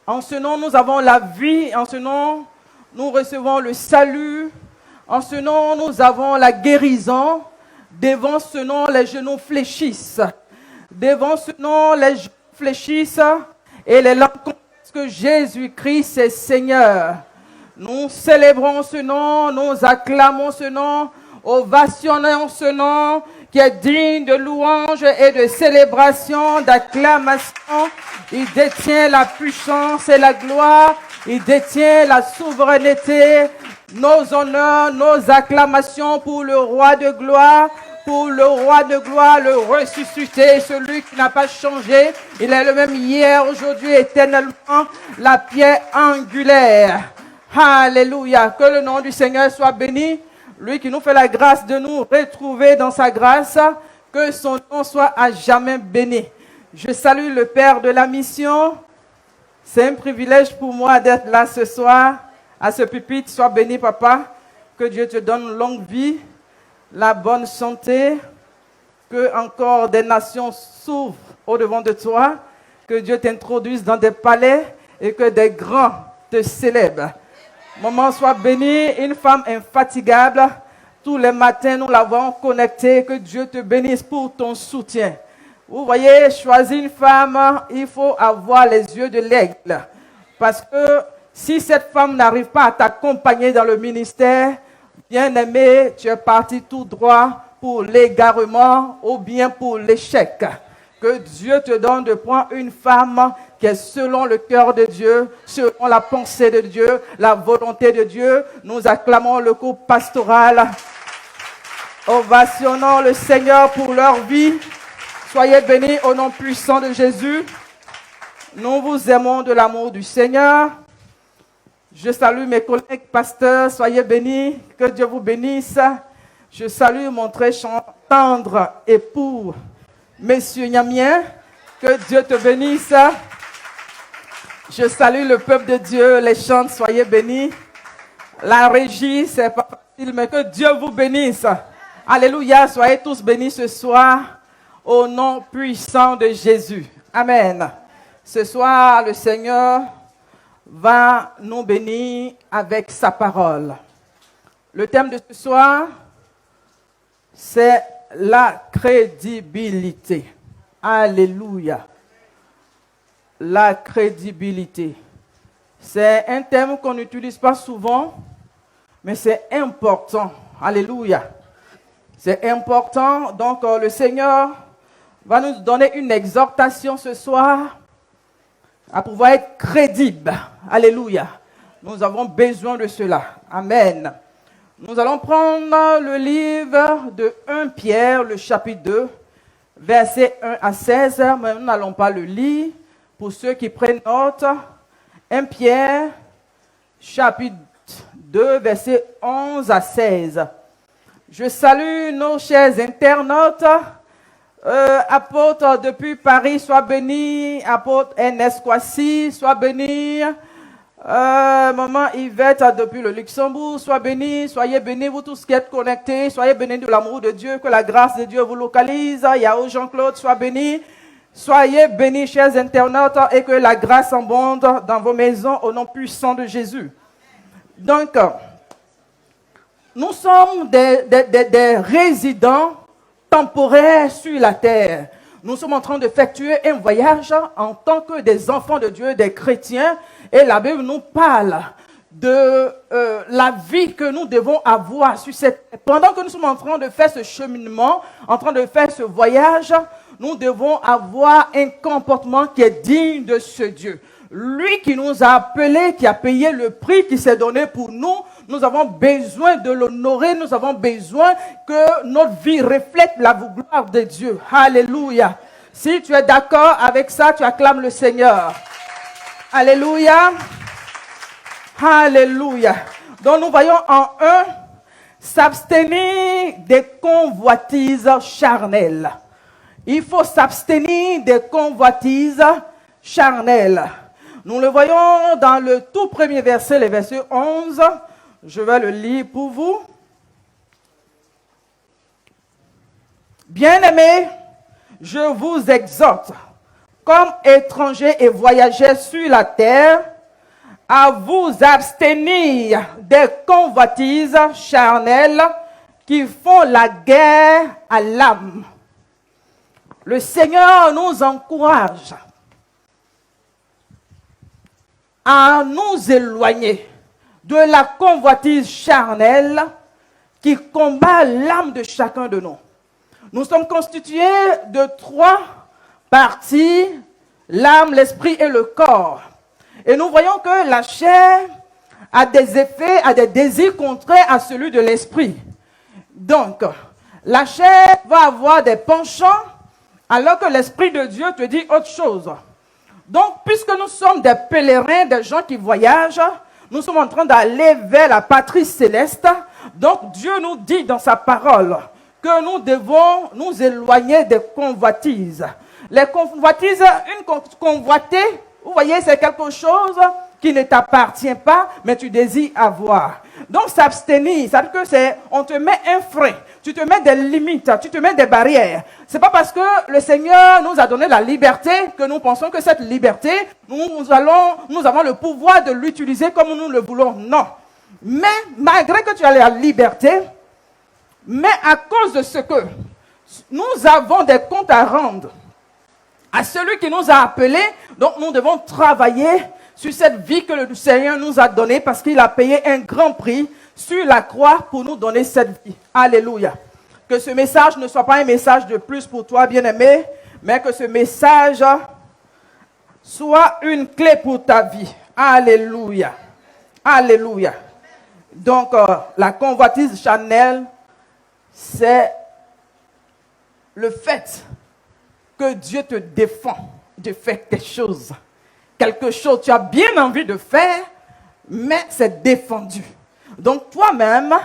En ce nom, nous avons la vie. En ce nom, nous recevons le salut. En ce nom, nous avons la guérison. Devant ce nom, les genoux fléchissent. Devant ce nom, les genoux fléchissent et les langues confessent que Jésus-Christ est Seigneur. Nous célébrons ce nom, nous acclamons ce nom, ovationnons ce nom qui est digne de louange et de célébration, d'acclamation. Il détient la puissance et la gloire. Il détient la souveraineté. Nos honneurs, nos acclamations pour le roi de gloire. Pour le roi de gloire, le ressuscité, celui qui n'a pas changé. Il est le même hier, aujourd'hui, éternellement, la pierre angulaire. Alléluia. Que le nom du Seigneur soit béni. Lui qui nous fait la grâce de nous retrouver dans sa grâce. Que son nom soit à jamais béni. Je salue le Père de la mission. C'est un privilège pour moi d'être là ce soir. À ce pupitre, sois béni, papa. Que Dieu te donne longue vie, la bonne santé, que encore des nations s'ouvrent au-devant de toi, que Dieu t'introduise dans des palais et que des grands te célèbrent. Maman, sois bénie, une femme infatigable. Tous les matins, nous l'avons connectée. Que Dieu te bénisse pour ton soutien. Vous voyez, choisir une femme, il faut avoir les yeux de l'aigle. Parce que si cette femme n'arrive pas à t'accompagner dans le ministère, bien-aimé, tu es parti tout droit pour l'égarement ou bien pour l'échec. Que Dieu te donne de prendre une femme qui est selon le cœur de Dieu, selon la pensée de Dieu, la volonté de Dieu. Nous acclamons le groupe pastoral. Ovationnons le Seigneur pour leur vie. Soyez bénis au nom puissant de Jésus. Nous vous aimons de l'amour du Seigneur. Je salue mes collègues pasteurs, soyez bénis, que Dieu vous bénisse. Je salue mon très tendre époux, Monsieur Niamien, que Dieu te bénisse. Je salue le peuple de Dieu, les chants, soyez bénis. La régie, c'est pas facile, mais que Dieu vous bénisse. Alléluia, soyez tous bénis ce soir, au nom puissant de Jésus. Amen. Ce soir, le Seigneur va nous bénir avec sa parole. Le thème de ce soir, c'est la crédibilité. Alléluia. La crédibilité. C'est un thème qu'on n'utilise pas souvent, mais c'est important. Alléluia. C'est important. Donc, le Seigneur va nous donner une exhortation ce soir à pouvoir être crédible. Alléluia. Nous avons besoin de cela. Amen. Nous allons prendre le livre de 1 Pierre, le chapitre 2, versets 1 à 16. Mais nous n'allons pas le lire. Pour ceux qui prennent note, 1 Pierre, chapitre 2, versets 11 à 16. Je salue nos chers internautes. Apôtre depuis Paris, sois béni. Apôtre Ernest Kwasi, sois béni. Maman Yvette depuis le Luxembourg, sois béni. Soyez bénis, vous tous qui êtes connectés. Soyez bénis de l'amour de Dieu, que la grâce de Dieu vous localise. Yao Jean-Claude, sois béni. Soyez bénis, chers internautes, et que la grâce abonde dans vos maisons au nom puissant de Jésus. Donc, nous sommes des résidents temporaire sur la terre. Nous sommes en train d'effectuer un voyage en tant que des enfants de Dieu, des chrétiens, et la Bible nous parle de la vie que nous devons avoir sur cette terre. Pendant que nous sommes en train de faire ce cheminement, en train de faire ce voyage, nous devons avoir un comportement qui est digne de ce Dieu. Lui qui nous a appelés, qui a payé le prix, qui s'est donné pour nous, nous avons besoin de l'honorer, nous avons besoin que notre vie reflète la gloire de Dieu. Alléluia. Si tu es d'accord avec ça, tu acclames le Seigneur. Alléluia. Alléluia. Donc nous voyons en 1, s'abstenir des convoitises charnelles. Il faut s'abstenir des convoitises charnelles. Nous le voyons dans le tout premier verset, le verset 11. Je vais le lire pour vous. Bien-aimés, je vous exhorte, comme étrangers et voyageurs sur la terre, à vous abstenir des convoitises charnelles qui font la guerre à l'âme. Le Seigneur nous encourage à nous éloigner de la convoitise charnelle qui combat l'âme de chacun de nous. Nous sommes constitués de 3 parties, l'âme, l'esprit et le corps. Et nous voyons que la chair a des effets, a des désirs contraires à celui de l'esprit. Donc, la chair va avoir des penchants, alors que l'Esprit de Dieu te dit autre chose. Donc, puisque nous sommes des pèlerins, des gens qui voyagent, nous sommes en train d'aller vers la patrie céleste. Donc, Dieu nous dit dans sa parole que nous devons nous éloigner des convoitises. Les convoitises, une convoitée, vous voyez, c'est quelque chose qui ne t'appartient pas, mais tu désires avoir. Donc, s'abstenir, ça veut dire que on te met un frein, tu te mets des limites, tu te mets des barrières. C'est pas parce que le Seigneur nous a donné la liberté que nous pensons que cette liberté, nous avons le pouvoir de l'utiliser comme nous le voulons. Non. Mais, malgré que tu as la liberté, mais à cause de ce que nous avons des comptes à rendre à celui qui nous a appelés, donc nous devons travailler sur cette vie que le Seigneur nous a donnée parce qu'il a payé un grand prix sur la croix pour nous donner cette vie. Alléluia. Que ce message ne soit pas un message de plus pour toi, bien-aimé, mais que ce message soit une clé pour ta vie. Alléluia. Alléluia. Donc, la convoitise charnelle, c'est le fait que Dieu te défend de faire quelque chose. Quelque chose que tu as bien envie de faire, mais c'est défendu. Donc toi-même,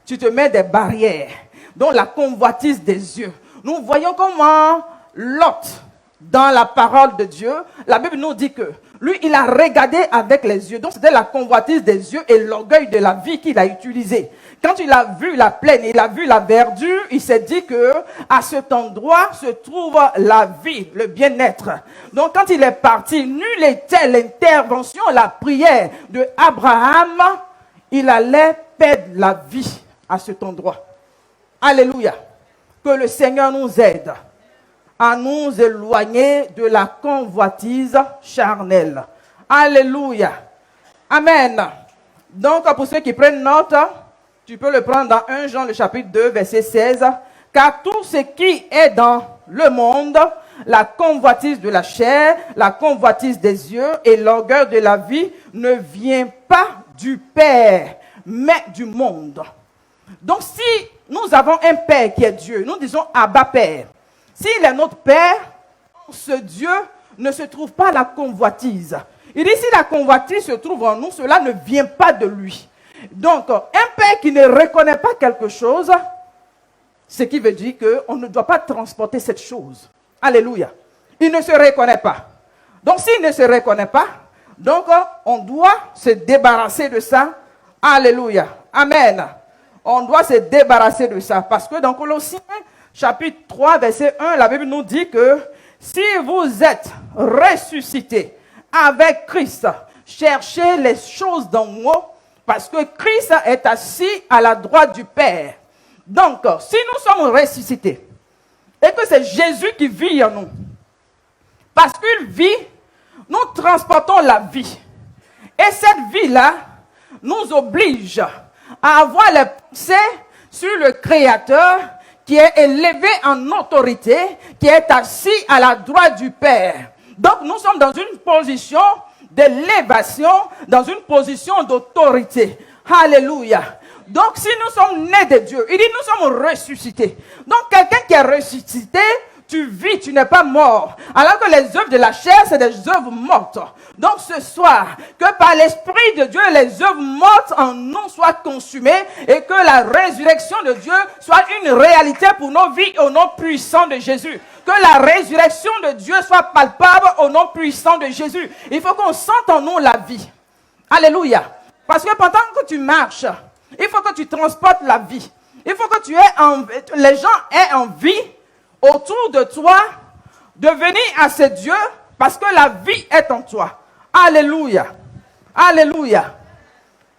tu te mets des barrières. Donc la convoitise des yeux. Nous voyons comment Lot, dans la parole de Dieu, la Bible nous dit que lui, il a regardé avec les yeux. Donc c'était la convoitise des yeux et l'orgueil de la vie qu'il a utilisé. Quand il a vu la plaine, il a vu la verdure, il s'est dit que à cet endroit se trouve la vie, le bien-être. Donc quand il est parti, nulle était l'intervention, la prière de Abraham, il allait perdre la vie à cet endroit. Alléluia. Que le Seigneur nous aide à nous éloigner de la convoitise charnelle. Alléluia. Amen. Donc, pour ceux qui prennent note, tu peux le prendre dans 1 Jean, le chapitre 2, verset 16. Car tout ce qui est dans le monde, la convoitise de la chair, la convoitise des yeux et l'orgueil de la vie ne vient pas du Père, mais du monde. Donc, si nous avons un Père qui est Dieu, nous disons Abba Père. S'il est notre Père, ce Dieu ne se trouve pas la convoitise. Il dit si la convoitise se trouve en nous, cela ne vient pas de lui. Donc, un Père qui ne reconnaît pas quelque chose, ce qui veut dire qu'on ne doit pas transporter cette chose. Alléluia. Il ne se reconnaît pas. Donc, s'il ne se reconnaît pas, donc on doit se débarrasser de ça. Alléluia. Amen. On doit se débarrasser de ça. Parce que dans Colossiens, chapitre 3, verset 1, la Bible nous dit que si vous êtes ressuscités avec Christ, cherchez les choses d'en haut, parce que Christ est assis à la droite du Père. Donc, si nous sommes ressuscités, et que c'est Jésus qui vit en nous, parce qu'il vit, nous transportons la vie. Et cette vie-là nous oblige à avoir les pensées sur le Créateur qui est élevé en autorité, qui est assis à la droite du Père. Donc nous sommes dans une position d'élévation, dans une position d'autorité. Alléluia. Donc si nous sommes nés de Dieu, il dit nous sommes ressuscités. Donc quelqu'un qui est ressuscité, tu vis, tu n'es pas mort. Alors que les œuvres de la chair, c'est des œuvres mortes. Donc ce soir, que par l'Esprit de Dieu, les œuvres mortes en nous soient consumées et que la résurrection de Dieu soit une réalité pour nos vies au nom puissant de Jésus. Que la résurrection de Dieu soit palpable au nom puissant de Jésus. Il faut qu'on sente en nous la vie. Alléluia. Parce que pendant que tu marches, il faut que tu transportes la vie. Il faut que les gens aient envie autour de toi de venir à ce Dieu Parce que la vie est en toi. Alléluia. Alléluia.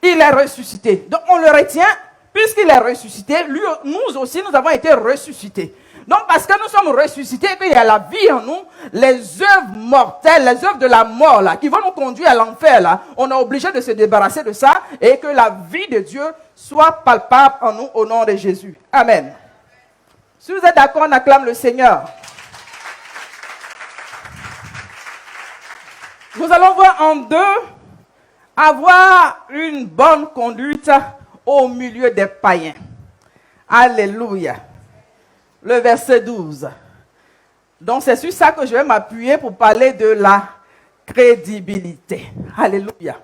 Il est ressuscité. Donc on le retient, puisqu'il est ressuscité, lui, nous aussi, nous avons été ressuscités. Donc parce que nous sommes ressuscités et qu'il y a la vie en nous, les œuvres mortelles, les œuvres de la mort là, qui vont nous conduire à l'enfer là, on est obligé de se débarrasser de ça et que la vie de Dieu soit palpable en nous au nom de Jésus. Amen. Si vous êtes d'accord, on acclame le Seigneur. Nous allons voir en deux, avoir une bonne conduite au milieu des païens. Alléluia. Le verset 12. Donc c'est sur ça que je vais m'appuyer pour parler de la crédibilité. Alléluia.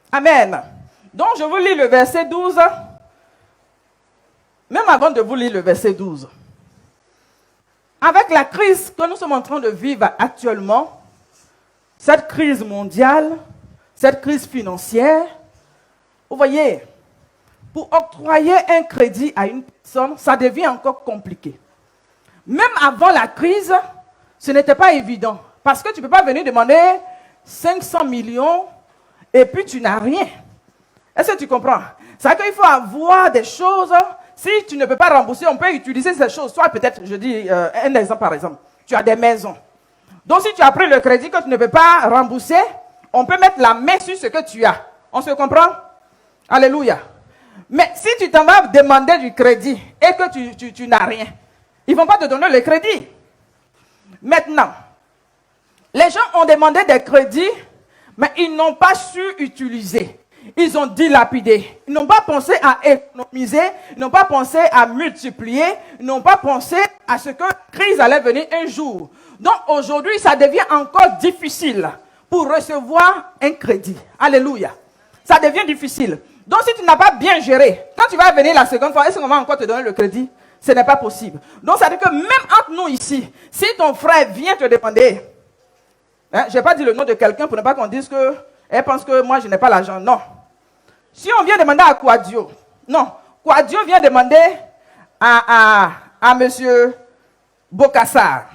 Amen. Donc je vous lis le verset 12. Même avant de vous lire le verset 12. Avec la crise que nous sommes en train de vivre actuellement, cette crise mondiale, cette crise financière, vous voyez, pour octroyer un crédit à une personne, ça devient encore compliqué. Même avant la crise, ce n'était pas évident. Parce que tu ne peux pas venir demander 500 millions et puis tu n'as rien. Est-ce que tu comprends? C'est qu'il faut avoir des choses. Si tu ne peux pas rembourser, on peut utiliser ces choses. Soit peut-être, je dis un exemple par exemple. Tu as des maisons. Donc si tu as pris le crédit que tu ne peux pas rembourser, on peut mettre la main sur ce que tu as. On se comprend? Alléluia. Mais si tu t'en vas demander du crédit et que tu n'as rien, ils ne vont pas te donner le crédit. Maintenant, les gens ont demandé des crédits, mais ils n'ont pas su utiliser. Ils ont dilapidé. Ils n'ont pas pensé à économiser, ils n'ont pas pensé à multiplier, ils n'ont pas pensé à ce que la crise allait venir un jour. Donc aujourd'hui, ça devient encore difficile pour recevoir un crédit. Alléluia. Ça devient difficile. Donc si tu n'as pas bien géré, quand tu vas venir la seconde fois, est-ce qu'on va encore te donner le crédit? Ce n'est pas possible. Donc ça veut dire que même entre nous ici, si ton frère vient te demander, hein, je n'ai pas dit le nom de quelqu'un pour ne pas qu'on dise qu'elle pense que moi je n'ai pas l'argent. Non. Si on vient demander à Quadio, non, Quadio vient demander à monsieur Bokassar.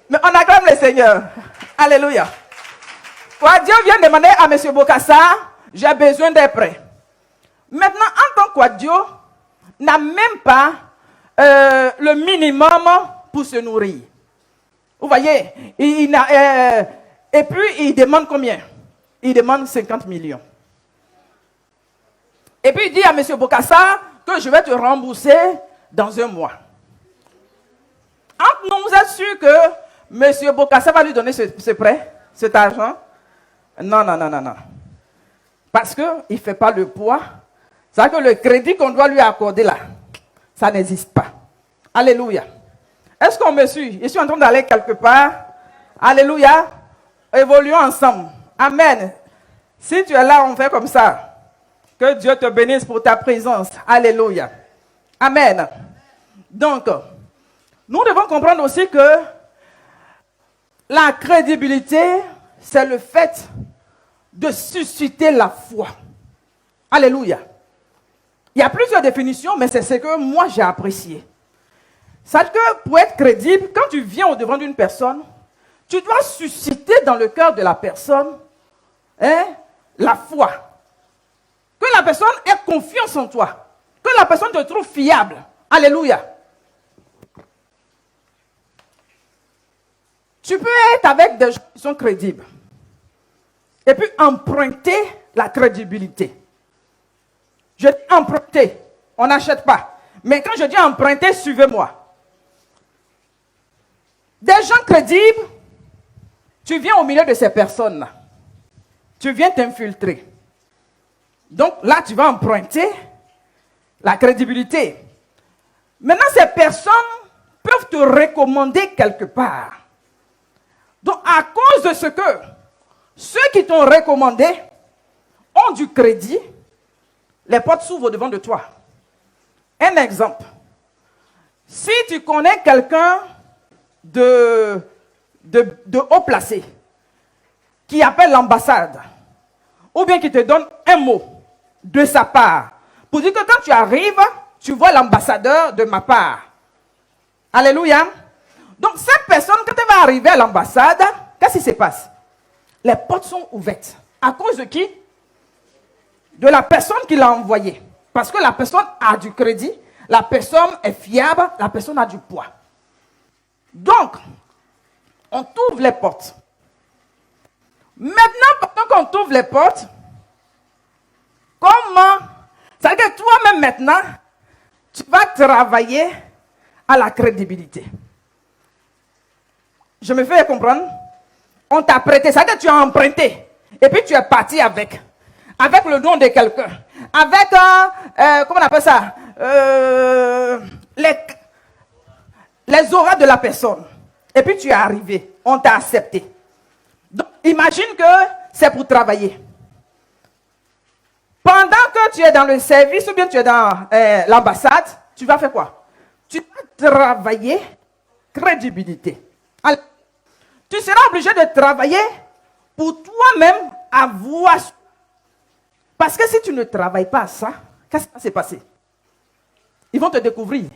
Mais on acclame le Seigneur. Alléluia. Quadio vient demander à monsieur Bokassar, j'ai besoin des prêts. Maintenant, en tant que Quadio, n'a même pas le minimum pour se nourrir. Vous voyez, et puis il demande combien? Il demande 50 millions. Et puis il dit à M. Bokassa que je vais te rembourser dans un mois. Entre nous, vous êtes sûr que M. Bokassa va lui donner ce prêt, cet argent? Non. Parce qu'il ne fait pas le poids. C'est-à-dire que le crédit qu'on doit lui accorder là, ça n'existe pas. Alléluia. Est-ce qu'on me suit? Je suis en train d'aller quelque part. Alléluia. Évoluons ensemble. Amen. Si tu es là, on fait comme ça. Que Dieu te bénisse pour ta présence. Alléluia. Amen. Donc, nous devons comprendre aussi que la crédibilité, c'est le fait de susciter la foi. Alléluia. Il y a plusieurs définitions, mais c'est ce que moi j'ai apprécié. C'est que pour être crédible, quand tu viens au devant d'une personne, tu dois susciter dans le cœur de la personne la foi. Que la personne ait confiance en toi. Que la personne te trouve fiable. Alléluia. Tu peux être avec des gens qui sont crédibles. Et puis emprunter la crédibilité. Je dis emprunter, on n'achète pas. Mais quand je dis emprunter, suivez-moi. Des gens crédibles, tu viens au milieu de ces personnes-là. Tu viens t'infiltrer. Donc là, tu vas emprunter la crédibilité. Maintenant, ces personnes peuvent te recommander quelque part. Donc, à cause de ce que ceux qui t'ont recommandé ont du crédit, les portes s'ouvrent devant de toi. Un exemple. Si tu connais quelqu'un de haut placé qui appelle l'ambassade, ou bien qui te donne un mot de sa part, pour dire que quand tu arrives, tu vois l'ambassadeur de ma part. Alléluia. Donc, cette personne, quand elle va arriver à l'ambassade, qu'est-ce qui se passe? Les portes sont ouvertes. À cause de qui? De la personne qui l'a envoyé. Parce que la personne a du crédit, la personne est fiable, la personne a du poids. Donc, on t'ouvre les portes. Maintenant, pendant qu'on t'ouvre les portes, comment? C'est-à-dire que toi-même maintenant, tu vas travailler à la crédibilité. Je me fais comprendre? On t'a prêté, c'est-à-dire que tu as emprunté. Et puis tu es parti avec le nom de quelqu'un. Avec, comment on appelle ça? Les auras de la personne. Et puis tu es arrivé. On t'a accepté. Donc, imagine que c'est pour travailler. Pendant que tu es dans le service ou bien tu es dans l'ambassade, tu vas faire quoi? Tu vas travailler crédibilité. Alors, tu seras obligé de travailler pour toi-même avoir. Parce que si tu ne travailles pas à ça, qu'est-ce qui va se passer? Ils vont te découvrir.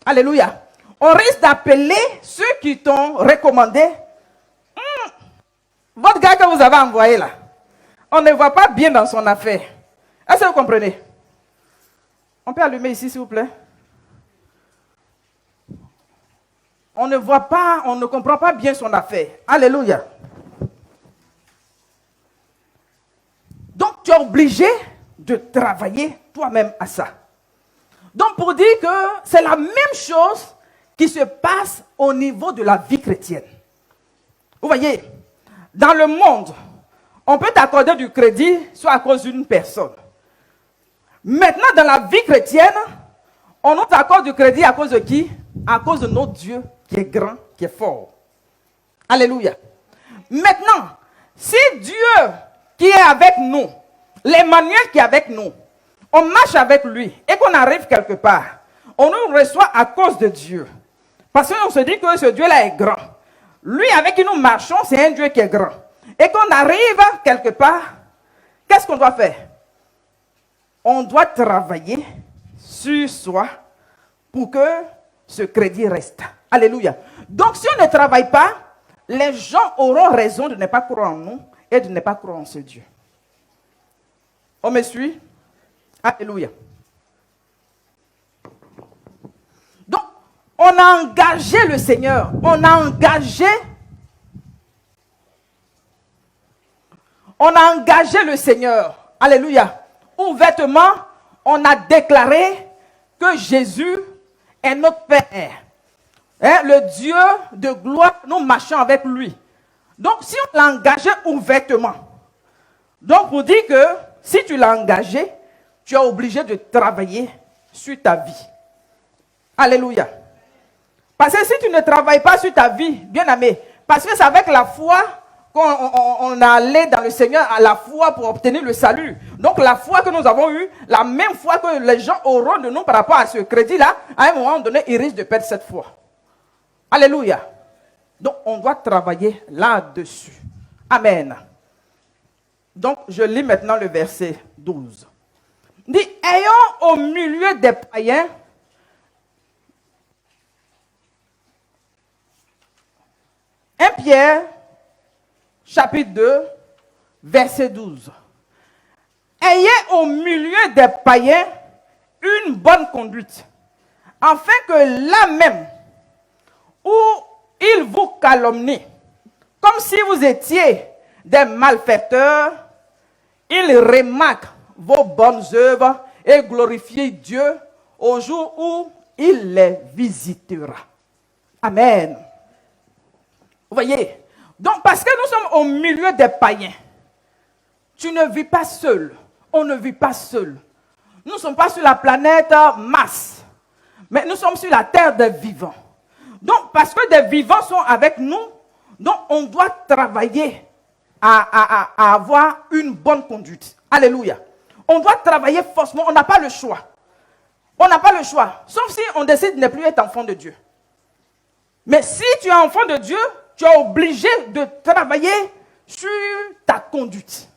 Alléluia. On risque d'appeler ceux qui t'ont recommandé. Votre gars que vous avez envoyé là, on ne voit pas bien dans son affaire. Est-ce que vous comprenez? On peut allumer ici, s'il vous plaît? On ne voit pas, on ne comprend pas bien son affaire. Alléluia. Donc, tu es obligé de travailler toi-même à ça. Donc, pour dire que c'est la même chose qui se passe au niveau de la vie chrétienne. Vous voyez, dans le monde, on peut t'accorder du crédit soit à cause d'une personne. Maintenant, dans la vie chrétienne, on nous accorde du crédit à cause de qui? À cause de notre Dieu qui est grand, qui est fort. Alléluia. Maintenant, si Dieu qui est avec nous, l'Emmanuel qui est avec nous, on marche avec lui et qu'on arrive quelque part, on nous reçoit à cause de Dieu. Parce qu'on se dit que ce Dieu-là est grand. Lui avec qui nous marchons, c'est un Dieu qui est grand. Et qu'on arrive quelque part, qu'est-ce qu'on doit faire? On doit travailler sur soi pour que ce crédit reste. Alléluia. Donc si on ne travaille pas, les gens auront raison de ne pas croire en nous et de ne pas croire en ce Dieu. On me suit? Alléluia. Donc, on a engagé le Seigneur. On a engagé le Seigneur. Alléluia. Ouvertement, on a déclaré que Jésus est notre Père. Hein, le Dieu de gloire, nous marchons avec lui. Donc, si on l'a engagé ouvertement, donc pour dire que si tu l'as engagé, tu es obligé de travailler sur ta vie. Alléluia. Parce que si tu ne travailles pas sur ta vie, bien aimé, parce que c'est avec la foi qu'on allait dans le Seigneur, à la foi pour obtenir le salut. Donc la foi que nous avons eue, la même foi que les gens auront de nous par rapport à ce crédit-là, à un moment donné, ils risquent de perdre cette foi. Alléluia. Donc on doit travailler là-dessus. Amen. Donc je lis maintenant le verset 12. Il dit, ayons au milieu des païens un Pierre, chapitre 2, verset 12. Ayez au milieu des païens une bonne conduite, afin que là même où ils vous calomnient, comme si vous étiez des malfaiteurs, ils remarquent vos bonnes œuvres et glorifient Dieu au jour où il les visitera. Amen. Vous voyez? Donc, parce que nous sommes au milieu des païens, tu ne vis pas seul. On ne vit pas seul. Nous ne sommes pas sur la planète Mars, mais nous sommes sur la terre des vivants. Donc, parce que des vivants sont avec nous, donc on doit travailler à avoir une bonne conduite. Alléluia. On doit travailler forcément. On n'a pas le choix. On n'a pas le choix. Sauf si on décide de ne plus être enfant de Dieu. Mais si tu es enfant de Dieu, tu es obligé de travailler sur ta conduite.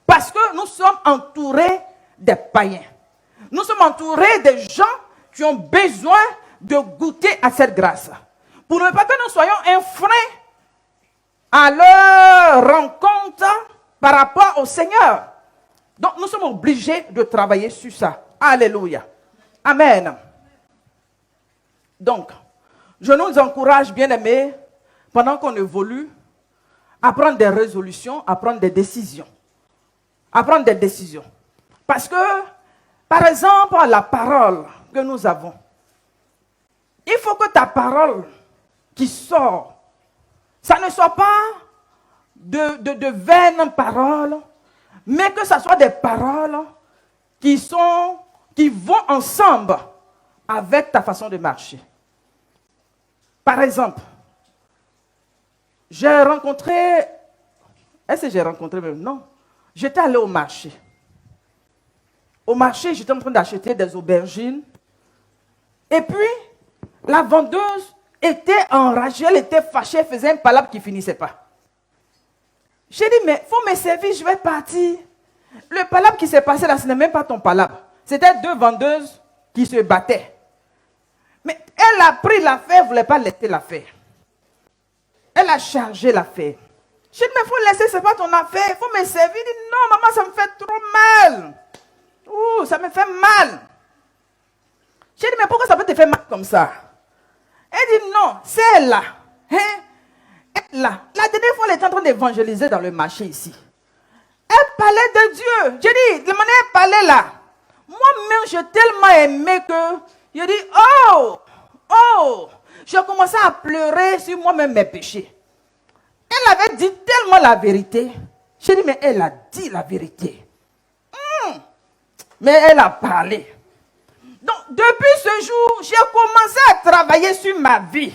Parce que nous sommes entourés des païens. Nous sommes entourés des gens qui ont besoin de goûter à cette grâce. pour ne pas que nous soyons un frein à leur rencontre par rapport au Seigneur. Donc, nous sommes obligés de travailler sur ça. Alléluia. Amen. Donc, je nous encourage, bien-aimés, pendant qu'on évolue, à prendre des résolutions, à prendre des décisions. À prendre des décisions. Parce que, par exemple, la parole que nous avons, il faut que ta parole qui sort, ça ne soit pas de vaines paroles, mais que ce soit des paroles qui vont ensemble avec ta façon de marcher. Par exemple, j'ai rencontré, est-ce que j'ai rencontré même? Non. J'étais allé au marché. Au marché, j'étais en train d'acheter des aubergines. Et puis, la vendeuse était enragée, elle était fâchée, elle faisait un palabre qui ne finissait pas. J'ai dit, mais il faut me servir, je vais partir. Le palabre qui s'est passé là, ce n'est même pas ton palabre. C'était deux vendeuses qui se battaient. Mais elle a pris l'affaire, elle ne voulait pas laisser l'affaire. Elle a chargé l'affaire. J'ai dit, mais il faut laisser, ce n'est pas ton affaire, il faut me servir. Il dit, non, maman, ça me fait trop mal. Ouh, ça me fait mal. J'ai dit, mais pourquoi ça peut te faire mal comme ça? Elle dit, non, c'est elle là. Hein? Elle là. La dernière fois, elle était en train d'évangéliser dans le marché ici. Elle parlait de Dieu. J'ai dit, de manière elle parlait là. Moi-même, j'ai tellement aimé que j'ai dit, oh, j'ai commencé à pleurer sur moi-même mes péchés. Elle avait dit tellement la vérité. J'ai dit, mais elle a dit la vérité. Mais elle a parlé. Donc, depuis ce jour, j'ai commencé à travailler sur ma vie.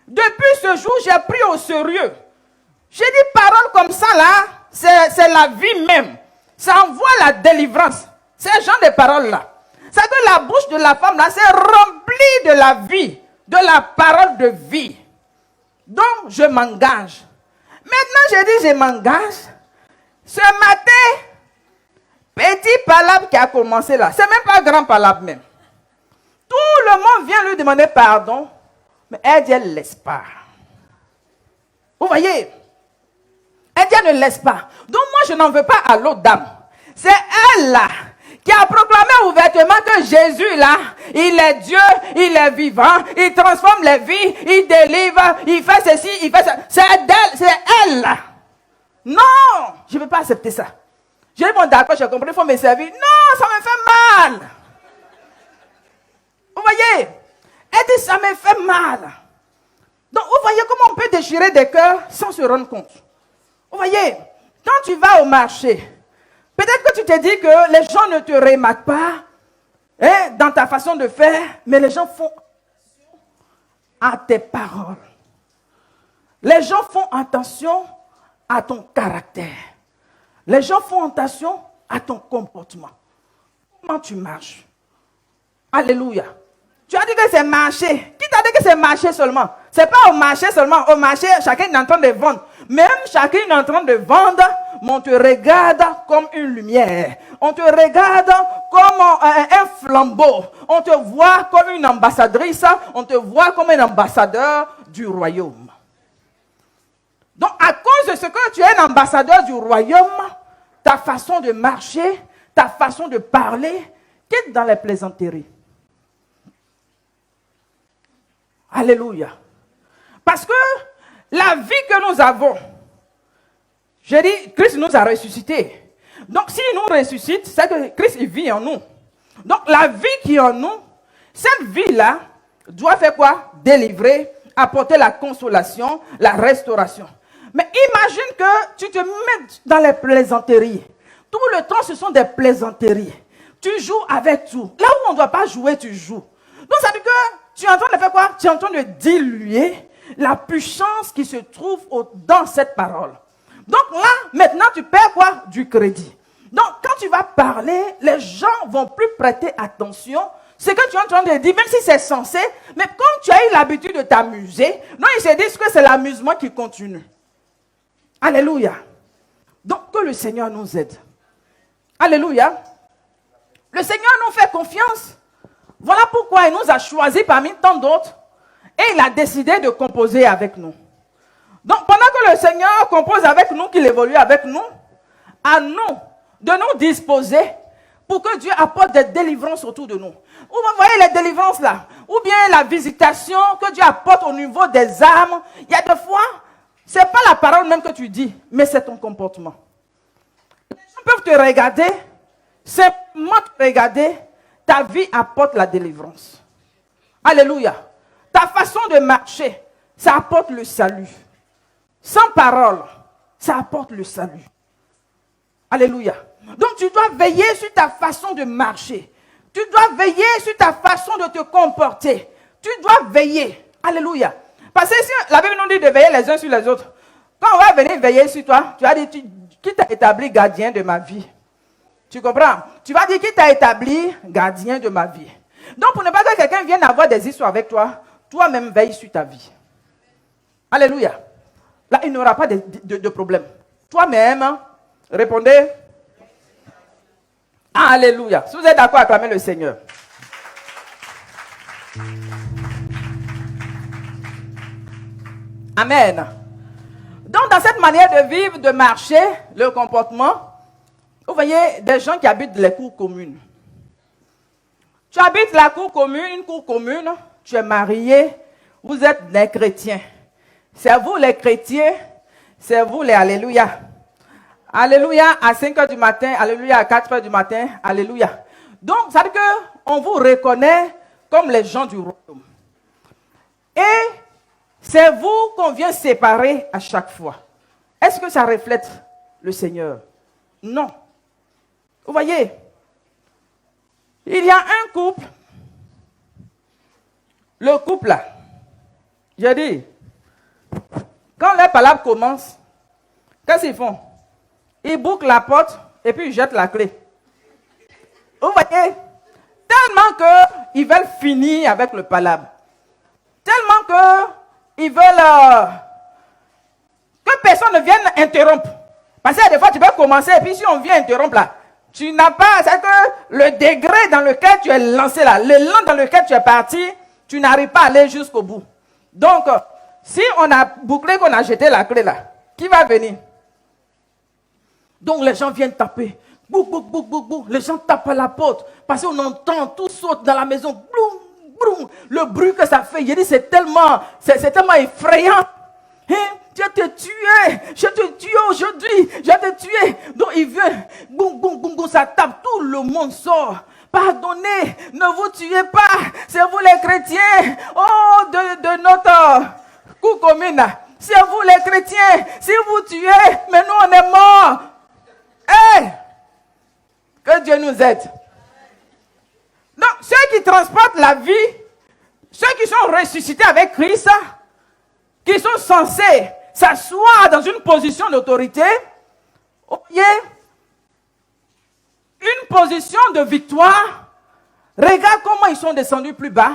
Depuis ce jour, j'ai pris au sérieux. J'ai dit, paroles comme ça là, c'est la vie même. Ça envoie la délivrance. Ces genre de paroles-là. C'est que la bouche de la femme là, c'est remplie de la vie, de la parole de vie. Donc, je m'engage. Maintenant, je dis, je m'engage. Ce matin, petit palabre qui a commencé là, c'est même pas grand palabre même. Tout le monde vient lui demander pardon, mais elle dit, elle ne laisse pas. Vous voyez? Elle dit, elle ne laisse pas. Donc moi, je n'en veux pas à l'autre dame. C'est elle là qui a proclamé ouvertement que Jésus là, il est Dieu, il est vivant, il transforme les vies, il délivre, il fait ceci, il fait ça. C'est elle là. Non, je ne peux pas accepter ça. J'ai dit, bon d'accord, j'ai compris, il faut me servir. Non, ça me fait mal. Vous voyez? Elle dit, ça me fait mal. Donc, vous voyez comment on peut déchirer des cœurs sans se rendre compte. Vous voyez? Quand tu vas au marché, peut-être que tu te dis que les gens ne te remarquent pas dans ta façon de faire, mais les gens font attention à tes paroles. Les gens font attention à ton caractère. Les gens font attention à ton comportement. Comment tu marches? Alléluia. Tu as dit que c'est marché. Qui t'a dit que c'est marché seulement? Ce n'est pas au marché seulement. Au marché, chacun est en train de vendre. Même chacun est en train de vendre, mais on te regarde comme une lumière. On te regarde comme un flambeau. On te voit comme une ambassadrice. On te voit comme un ambassadeur du royaume. Donc, à cause de ce que tu es un ambassadeur du royaume, ta façon de marcher, ta façon de parler, quitte dans les plaisanteries. Alléluia. Parce que la vie que nous avons, je dis, Christ nous a ressuscités. Donc, s'il nous ressuscite, c'est que Christ il vit en nous. Donc, la vie qui est en nous, cette vie-là, doit faire quoi? Délivrer, apporter la consolation, la restauration. Mais imagine que tu te mets dans les plaisanteries. Tout le temps, ce sont des plaisanteries. Tu joues avec tout. Là où on ne doit pas jouer, tu joues. Donc, ça veut dire que tu es en train de faire quoi? Tu es en train de diluer la puissance qui se trouve dans cette parole. Donc là, maintenant, tu perds quoi? Du crédit. Donc, quand tu vas parler, les gens vont plus prêter attention. C'est que tu es en train de dire, même si c'est censé, mais comme tu as eu l'habitude de t'amuser, non, ils se disent que c'est l'amusement qui continue. Alléluia. Donc, que le Seigneur nous aide. Alléluia. Le Seigneur nous fait confiance. Voilà pourquoi il nous a choisis parmi tant d'autres. Et il a décidé de composer avec nous. Donc, pendant que le Seigneur compose avec nous, qu'il évolue avec nous, à nous de nous disposer pour que Dieu apporte des délivrances autour de nous. Vous voyez les délivrances là, ou bien la visitation que Dieu apporte au niveau des âmes. Il y a des fois, ce n'est pas la parole même que tu dis, mais c'est ton comportement. Les gens peuvent te regarder, simplement te regarder, ta vie apporte la délivrance. Alléluia. Ta façon de marcher, ça apporte le salut. Sans parole, ça apporte le salut. Alléluia. Donc tu dois veiller sur ta façon de marcher. Tu dois veiller sur ta façon de te comporter. Tu dois veiller. Alléluia. Parce que si la Bible nous dit de veiller les uns sur les autres, quand on va venir veiller sur toi, tu vas dire, qui t'a établi gardien de ma vie? Tu comprends? Tu vas dire, qui t'a établi gardien de ma vie? Donc pour ne pas que quelqu'un vienne avoir des histoires avec toi, toi-même veille sur ta vie. Alléluia. Là, il n'y aura pas de problème. Toi-même, répondez. Alléluia. Si vous êtes d'accord, acclamez le Seigneur. Amen. Donc, dans cette manière de vivre, de marcher, le comportement, vous voyez des gens qui habitent les cours communes. Tu habites la cour commune, une cour commune, tu es marié, vous êtes des chrétiens. C'est vous les chrétiens, c'est vous les alléluia. Alléluia à 5 heures du matin, alléluia à 4 heures du matin, alléluia. Donc, ça veut dire qu'on vous reconnaît comme les gens du royaume. Et c'est vous qu'on vient séparer à chaque fois. Est-ce que ça reflète le Seigneur? Non. Vous voyez, il y a un couple. Le couple là, j'ai dit, quand les palabres commencent, qu'est-ce qu'ils font? Ils bouclent la porte et puis ils jettent la clé. Vous voyez? Tellement qu'ils veulent finir avec le palabre. Tellement qu'ils veulent que personne ne vienne interrompre. Parce que des fois, tu peux commencer et puis si on vient interrompre là, tu n'as pas, c'est que le degré dans lequel tu es lancé là, l'élan dans lequel tu es parti, tu n'arrives pas à aller jusqu'au bout. Donc, si on a bouclé, qu'on a jeté la clé là, qui va venir? Donc les gens viennent taper. Bouc, bouc, bouc, bouc, bouc. Les gens tapent à la porte. Parce qu'on entend, tout saute dans la maison. Bloum, bloum. Le bruit que ça fait, il dit, c'est tellement effrayant. Hein? Je te tué. Je te tué aujourd'hui. Je te tué. Donc il vient. Boum, boum, boum, boum. Ça tape. Tout le monde sort. Pardonnez. Ne vous tuez pas. C'est vous les chrétiens. Oh, de notre cour commune. C'est vous les chrétiens. Si vous tuez, mais nous on est morts. Hey! Que Dieu nous aide. Donc, ceux qui transportent la vie, ceux qui sont ressuscités avec Christ, qui sont censés s'asseoir dans une position d'autorité, voyez, une position de victoire, regarde comment ils sont descendus plus bas.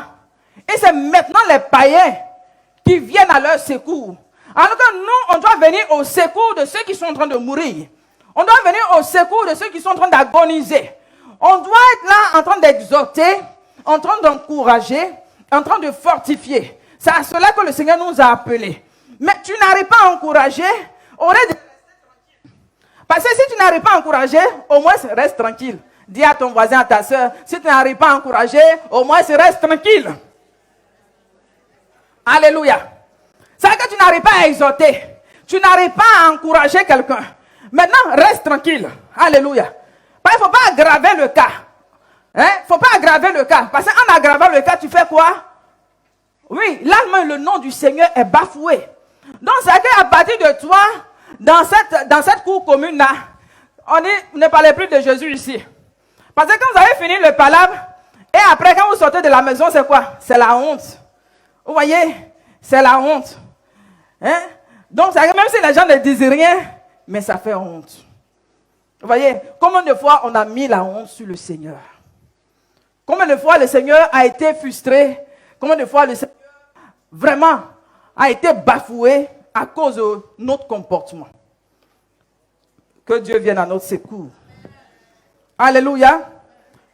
Et c'est maintenant les païens qui viennent à leur secours. Alors que nous, on doit venir au secours de ceux qui sont en train de mourir. On doit venir au secours de ceux qui sont en train d'agoniser. On doit être là en train d'exhorter, en train d'encourager, en train de fortifier. C'est à cela que le Seigneur nous a appelés. Mais tu n'arrives pas à encourager, parce que si tu n'arrives pas à encourager, au moins reste tranquille. Dis à ton voisin, à ta soeur, si tu n'arrives pas à encourager, au moins reste tranquille. Alléluia. C'est que tu n'arrives pas à exhorter. Tu n'arrives pas à encourager quelqu'un. Maintenant, reste tranquille. Alléluia. Il ne faut pas aggraver le cas. Il ne faut pas aggraver le cas. Parce qu'en aggravant le cas, tu fais quoi? Oui, là, le nom du Seigneur est bafoué. Donc, c'est qu'à partir de toi, dans cette cour commune-là, on ne parlait plus de Jésus ici. Parce que quand vous avez fini le palabre, et après, quand vous sortez de la maison, c'est quoi? C'est la honte. Vous voyez? C'est la honte. Hein? Donc, même si les gens ne disent rien, mais ça fait honte. Vous voyez, combien de fois on a mis la honte sur le Seigneur? Combien de fois le Seigneur a été frustré? Combien de fois le Seigneur vraiment a été bafoué à cause de notre comportement? Que Dieu vienne à notre secours. Alléluia.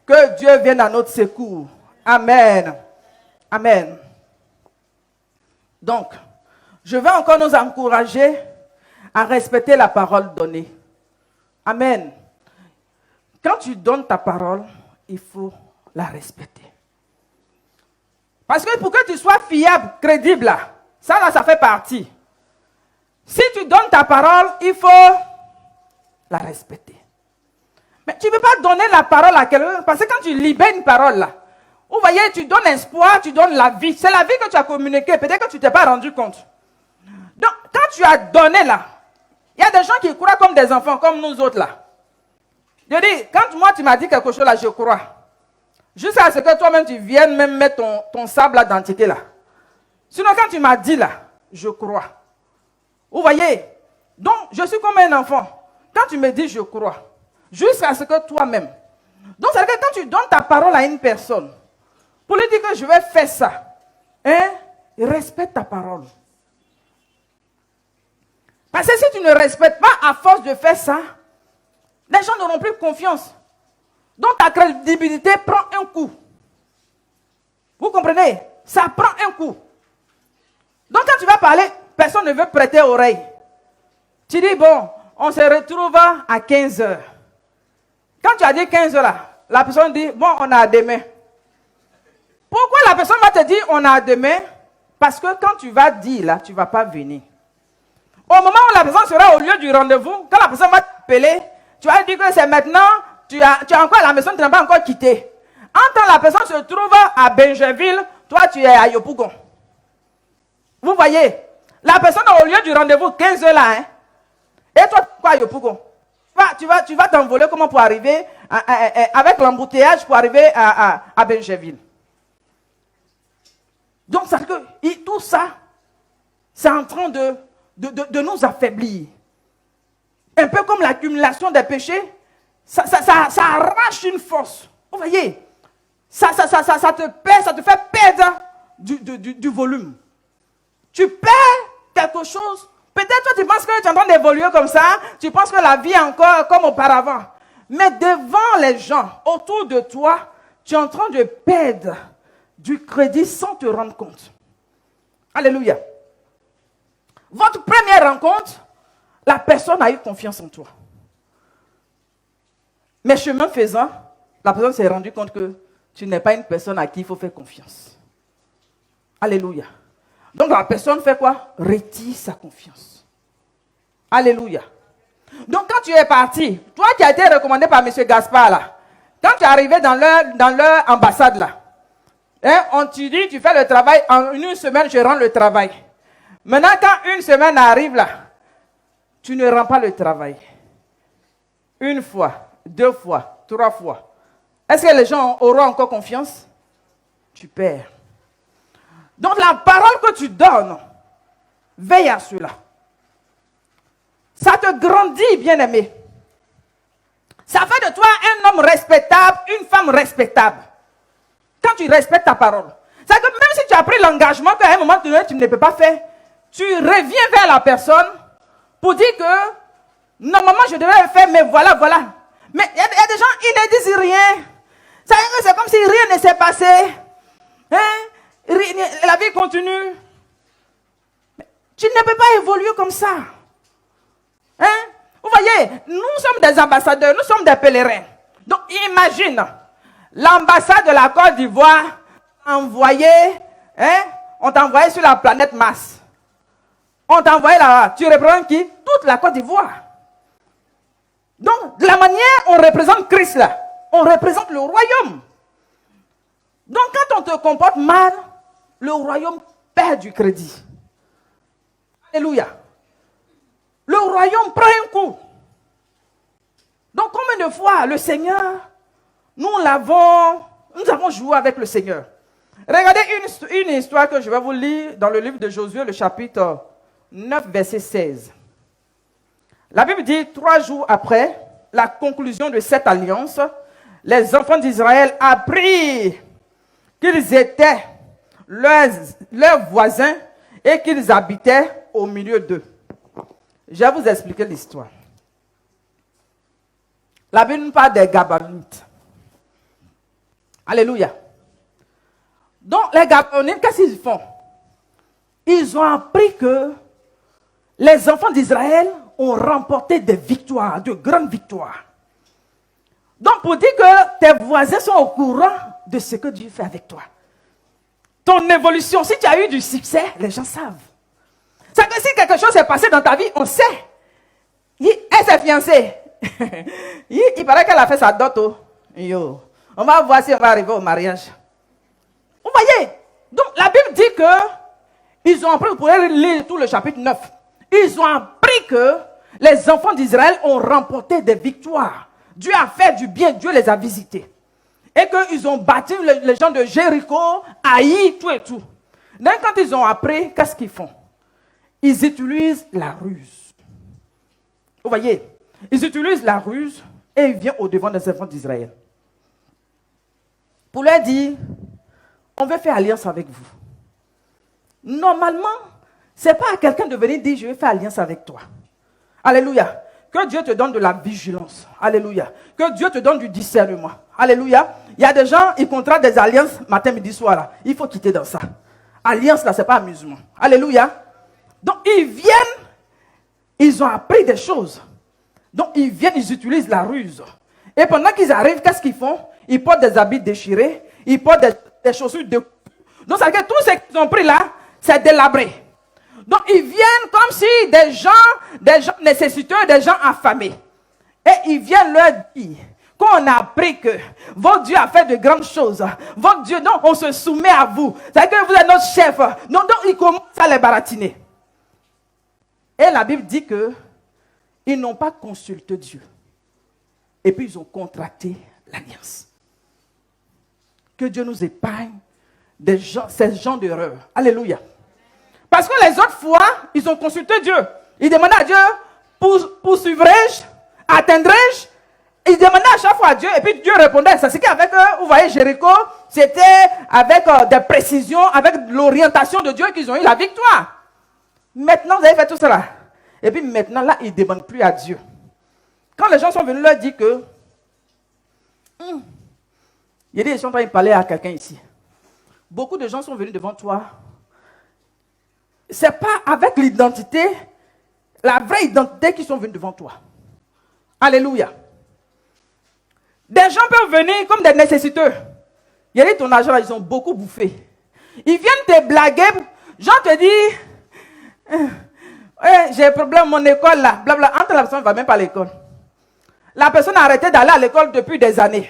Que Dieu vienne à notre secours. Amen. Amen. Donc, je vais encore nous encourager à respecter la parole donnée. Amen. Quand tu donnes ta parole, il faut la respecter. Parce que pour que tu sois fiable, crédible, là, ça fait partie. Si tu donnes ta parole, il faut la respecter. Mais tu ne peux pas donner la parole à quelqu'un, parce que quand tu libères une parole, là, vous voyez, tu donnes espoir, tu donnes la vie. C'est la vie que tu as communiquée. Peut-être que tu ne t'es pas rendu compte. Donc, quand tu as donné là, il y a des gens qui croient comme des enfants, comme nous autres là. Je dis, quand moi tu m'as dit quelque chose là, je crois. Jusqu'à ce que toi-même tu viennes même mettre ton sable là dans là. Sinon, quand tu m'as dit là, je crois. Vous voyez? Donc, je suis comme un enfant. Quand tu me dis je crois, jusqu'à ce que toi-même. Donc, c'est-à-dire que quand tu donnes ta parole à une personne, pour lui dire que je vais faire ça, hein, respecte ta parole. Parce que si tu ne respectes pas à force de faire ça, les gens n'auront plus confiance. Donc ta crédibilité prend un coup. Vous comprenez? Ça prend un coup. Donc quand tu vas parler, personne ne veut prêter oreille. Tu dis, bon, on se retrouve à 15 heures. Quand tu as dit 15 heures là, la personne dit, bon, on a demain. Pourquoi la personne va te dire, on a demain? Parce que quand tu vas dire là, tu ne vas pas venir. Au moment où la personne sera au lieu du rendez-vous, quand la personne va t'appeler, tu vas dire que c'est maintenant, tu es encore à la maison, tu n'as pas encore quitté. Quand la personne se trouve à Benjerville, toi tu es à Yopougon. Vous voyez, la personne est au lieu du rendez-vous 15 heures là, hein? Et toi, quoi à Yopougon? Tu vas t'envoler comment pour arriver, avec l'embouteillage pour arriver à Benjerville. Donc, ça veut dire que tout ça, c'est en train de nous affaiblir. Un peu comme l'accumulation des péchés, ça arrache une force. Vous voyez, ça te fait perdre du volume. Tu perds quelque chose. Peut-être toi tu penses que tu es en train d'évoluer comme ça, tu penses que la vie est encore comme auparavant. Mais devant les gens, autour de toi, tu es en train de perdre du crédit sans te rendre compte. Alléluia. Votre première rencontre, la personne a eu confiance en toi. Mais chemin faisant, la personne s'est rendue compte que tu n'es pas une personne à qui il faut faire confiance. Alléluia. Donc la personne fait quoi? Retire sa confiance. Alléluia. Donc quand tu es parti, toi qui as été recommandé par M. Gaspard là, quand tu es arrivé dans leur ambassade là, hein, on te dit tu fais le travail, en une semaine je rends le travail. Maintenant quand une semaine arrive là, tu ne rends pas le travail. Une fois, 2 fois, 3 fois. Est-ce que les gens auront encore confiance? Tu perds. Donc la parole que tu donnes, veille à cela. Ça te grandit, bien-aimé. Ça fait de toi un homme respectable, une femme respectable. Quand tu respectes ta parole. C'est que même si tu as pris l'engagement qu'à un moment donné, tu ne peux pas faire, tu reviens vers la personne pour dire que normalement je devrais le faire, mais voilà. Mais il y a des gens, ils ne disent rien. C'est comme si rien ne s'est passé. Hein? La vie continue. Tu ne peux pas évoluer comme ça. Hein? Vous voyez, nous sommes des ambassadeurs, nous sommes des pèlerins. Donc imagine, l'ambassade de la Côte d'Ivoire envoyé, hein? On t'a envoyé sur la planète Mars. On t'a envoyé là-bas. Tu représentes qui? Toute la Côte d'Ivoire. Donc, de la manière on représente Christ là, on représente le royaume. Donc, quand on te comporte mal, le royaume perd du crédit. Alléluia. Le royaume prend un coup. Donc, combien de fois le Seigneur, nous avons joué avec le Seigneur. Regardez une histoire que je vais vous lire dans le livre de Josué, le chapitre 9, verset 16. La Bible dit, 3 jours après la conclusion de cette alliance, les enfants d'Israël apprirent qu'ils étaient leurs voisins et qu'ils habitaient au milieu d'eux. Je vais vous expliquer l'histoire. La Bible nous parle des Gabonites. Alléluia. Donc, les Gabonites, qu'est-ce qu'ils font? ils ont appris que les enfants d'Israël ont remporté des victoires, de grandes victoires. Donc, pour dire que tes voisins sont au courant de ce que Dieu fait avec toi. Ton évolution, si tu as eu du succès, les gens savent. C'est que si quelque chose s'est passé dans ta vie, on sait. Elle s'est fiancée. Il paraît qu'elle a fait sa dot. Yo. On va voir si on va arriver au mariage. Vous voyez? Donc, la Bible dit que ils ont appris, vous pouvez lire tout le chapitre 9. Ils ont appris que les enfants d'Israël ont remporté des victoires. Dieu a fait du bien, Dieu les a visités. Et qu'ils ont battu les gens de Jéricho, Haï, tout et tout. Donc, quand ils ont appris, qu'est-ce qu'ils font? Ils utilisent la ruse. Vous voyez? Ils utilisent la ruse et ils viennent au-devant des enfants d'Israël. Pour leur dire, on veut faire alliance avec vous. Normalement, ce n'est pas à quelqu'un de venir dire, je vais faire alliance avec toi. Alléluia. Que Dieu te donne de la vigilance. Alléluia. Que Dieu te donne du discernement. Alléluia. Il y a des gens, ils contractent des alliances matin, midi, soir. Là. Il faut quitter dans ça. Alliance, là, ce n'est pas amusement. Alléluia. Donc, ils viennent, ils ont appris des choses. Donc, ils viennent, ils utilisent la ruse. Et pendant qu'ils arrivent, qu'est-ce qu'ils font? Ils portent des habits déchirés. Ils portent des chaussures de... Donc, ça veut dire que tout ce qu'ils ont pris là, c'est délabré. Donc, ils viennent comme si des gens nécessiteux, des gens affamés. Et ils viennent leur dire qu'on a appris que votre Dieu a fait de grandes choses. Votre Dieu, donc, on se soumet à vous. C'est-à-dire que vous êtes notre chef. Donc ils commencent à les baratiner. Et la Bible dit que ils n'ont pas consulté Dieu. Et puis, ils ont contracté l'alliance. Que Dieu nous épargne ces gens d'erreur. Alléluia. Parce que les autres fois, ils ont consulté Dieu. Ils demandaient à Dieu, poursuivrai-je, atteindrai-je? Ils demandaient à chaque fois à Dieu, et puis Dieu répondait. C'est ce qu'avec eux, vous voyez, Jéricho, c'était avec des précisions, avec l'orientation de Dieu qu'ils ont eu la victoire. Maintenant, vous avez fait tout cela. Et puis maintenant, là, ils ne demandent plus à Dieu. Quand les gens sont venus leur dire que, il y a des gens qui ont parlé à quelqu'un ici. Beaucoup de gens sont venus devant toi. Ce n'est pas avec l'identité, la vraie identité qui sont venus devant toi. Alléluia. Des gens peuvent venir comme des nécessiteux. Il y a ton argent, ils ont beaucoup bouffé. Ils viennent te blaguer. Jean te dit, j'ai un problème, mon école là, blabla. Entre la personne ne va même pas à l'école. La personne a arrêté d'aller à l'école depuis des années.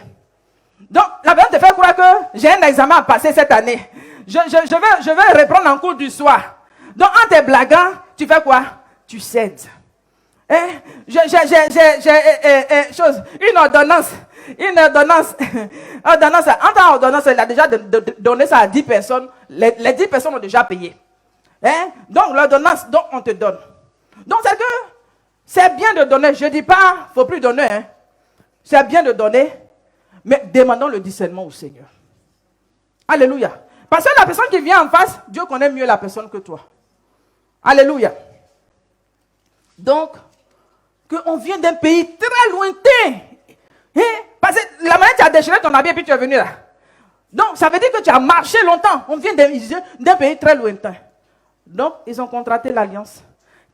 Donc, la personne te fait croire que j'ai un examen à passer cette année. Je vais reprendre en cours du soir. Donc, en te blaguant, tu fais quoi? Tu cèdes. J'ai une ordonnance. En tant qu'ordonnance, il a déjà donné ça à 10 personnes. Les 10 personnes ont déjà payé. Donc, l'ordonnance, donc on te donne. Donc, c'est que c'est bien de donner. Je ne dis pas, il ne faut plus donner. C'est bien de donner, mais demandons le discernement au Seigneur. Alléluia. Parce que la personne qui vient en face, Dieu connaît mieux la personne que toi. Alléluia. Donc, qu'on vient d'un pays très lointain. Parce que la manière tu as déchiré ton habit et puis tu es venu là. Donc, ça veut dire que tu as marché longtemps. On vient d'un pays très lointain. Donc, ils ont contracté l'alliance.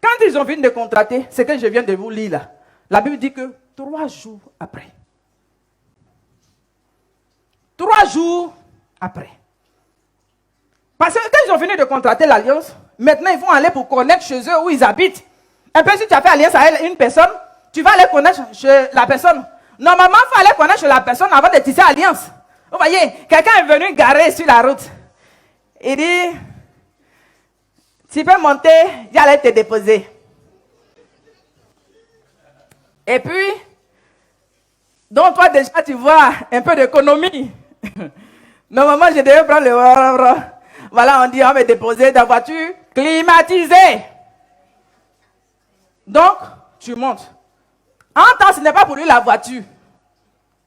Quand ils ont fini de contracter, c'est que je viens de vous lire là. La Bible dit que 3 jours après. 3 jours après. Parce que quand ils ont fini de contracter l'alliance, maintenant ils vont aller pour connaître chez eux où ils habitent. Un peu si tu as fait alliance à une personne, tu vas aller connaître chez la personne. Normalement, il faut aller connaître chez la personne avant de tisser alliance. Vous voyez, quelqu'un est venu garer sur la route. Il dit, tu peux monter, j'allais te déposer. Et puis, donc toi déjà tu vois un peu d'économie. Normalement, je devais prendre le... Voilà, on dit, on va me déposer dans la voiture climatisée. Donc, tu montes. En temps, ce n'est pas pour lui la voiture.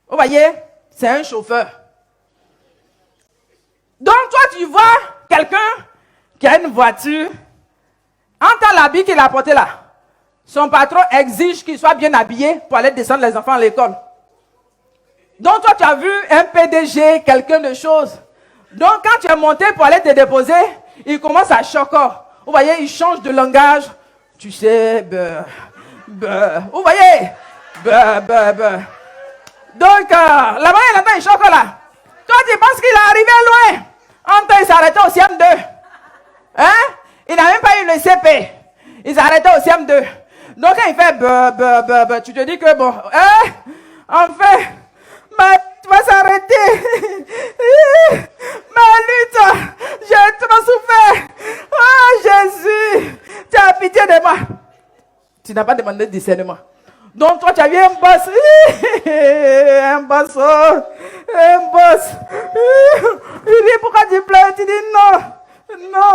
Vous voyez, c'est un chauffeur. Donc, toi, tu vois quelqu'un qui a une voiture. En temps, l'habit qu'il a porté là, son patron exige qu'il soit bien habillé pour aller descendre les enfants à l'école. Donc, toi, tu as vu un PDG, quelqu'un de chose. Donc, quand tu es monté pour aller te déposer, Il commence à choquer. Vous voyez, il change de langage. Tu sais, vous voyez? Donc, là-bas, il entend un choc là. Toi, tu penses qu'il est arrivé loin. En temps, il s'est arrêté au CM2. Hein? Il n'a même pas eu le CP. Il s'est arrêté au CM2. Donc, quand il fait tu te dis que bon, hein? Enfin, tu vas s'arrêter. Ma lutte, j'ai trop souffert. Oh Jésus, tu as pitié de moi. Tu n'as pas demandé de discernement. Donc toi tu as vu un boss. Un boss. Un boss. Il dit pourquoi tu pleures? Tu dis non. Non.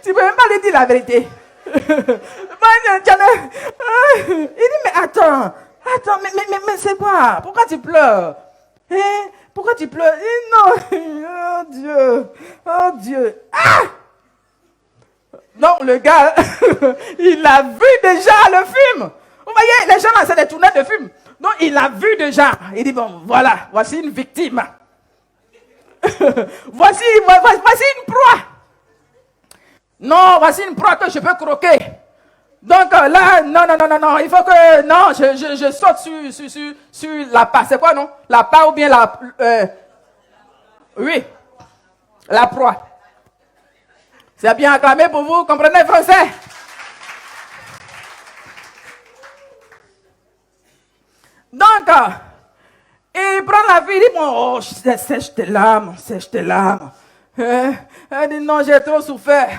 Tu peux même pas lui dire la vérité. Il dit mais attends, mais c'est quoi? Pourquoi tu pleures? Hein? Pourquoi tu pleures? Non. Oh Dieu. Oh Dieu. Ah! Donc le gars, il a vu déjà le film. Vous voyez, les gens là, c'est des tournages de films. Donc il a vu déjà. Il dit bon, voilà, voici une victime. voici une proie. Non, voici une proie que je peux croquer. Donc là, non, il faut que, non, je saute sur la part. C'est quoi, non? La part ou bien la, oui, la proie. C'est bien acclamé pour vous, comprenez français? Donc, il prend la fille, il dit, bon, oh, sèche tes larmes. Elle dit, non, j'ai trop souffert.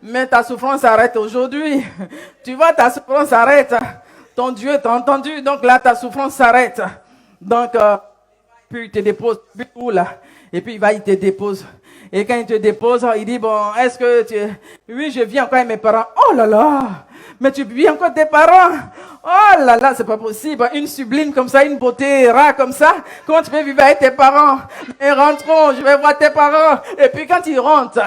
Mais ta souffrance s'arrête aujourd'hui. Tu vois, ta souffrance s'arrête. Ton Dieu t'a entendu, donc là, ta souffrance s'arrête. Donc, puis il te dépose, où là? Et puis il te dépose. Et quand il te dépose, il dit, bon, est-ce que tu... Oui, je vis encore avec mes parents. Oh là là! Mais tu vis encore avec tes parents? Oh là là, c'est pas possible. Une sublime comme ça, une beauté rare comme ça. Comment tu peux vivre avec tes parents? Et rentrons, je vais voir tes parents. Et puis quand il rentre,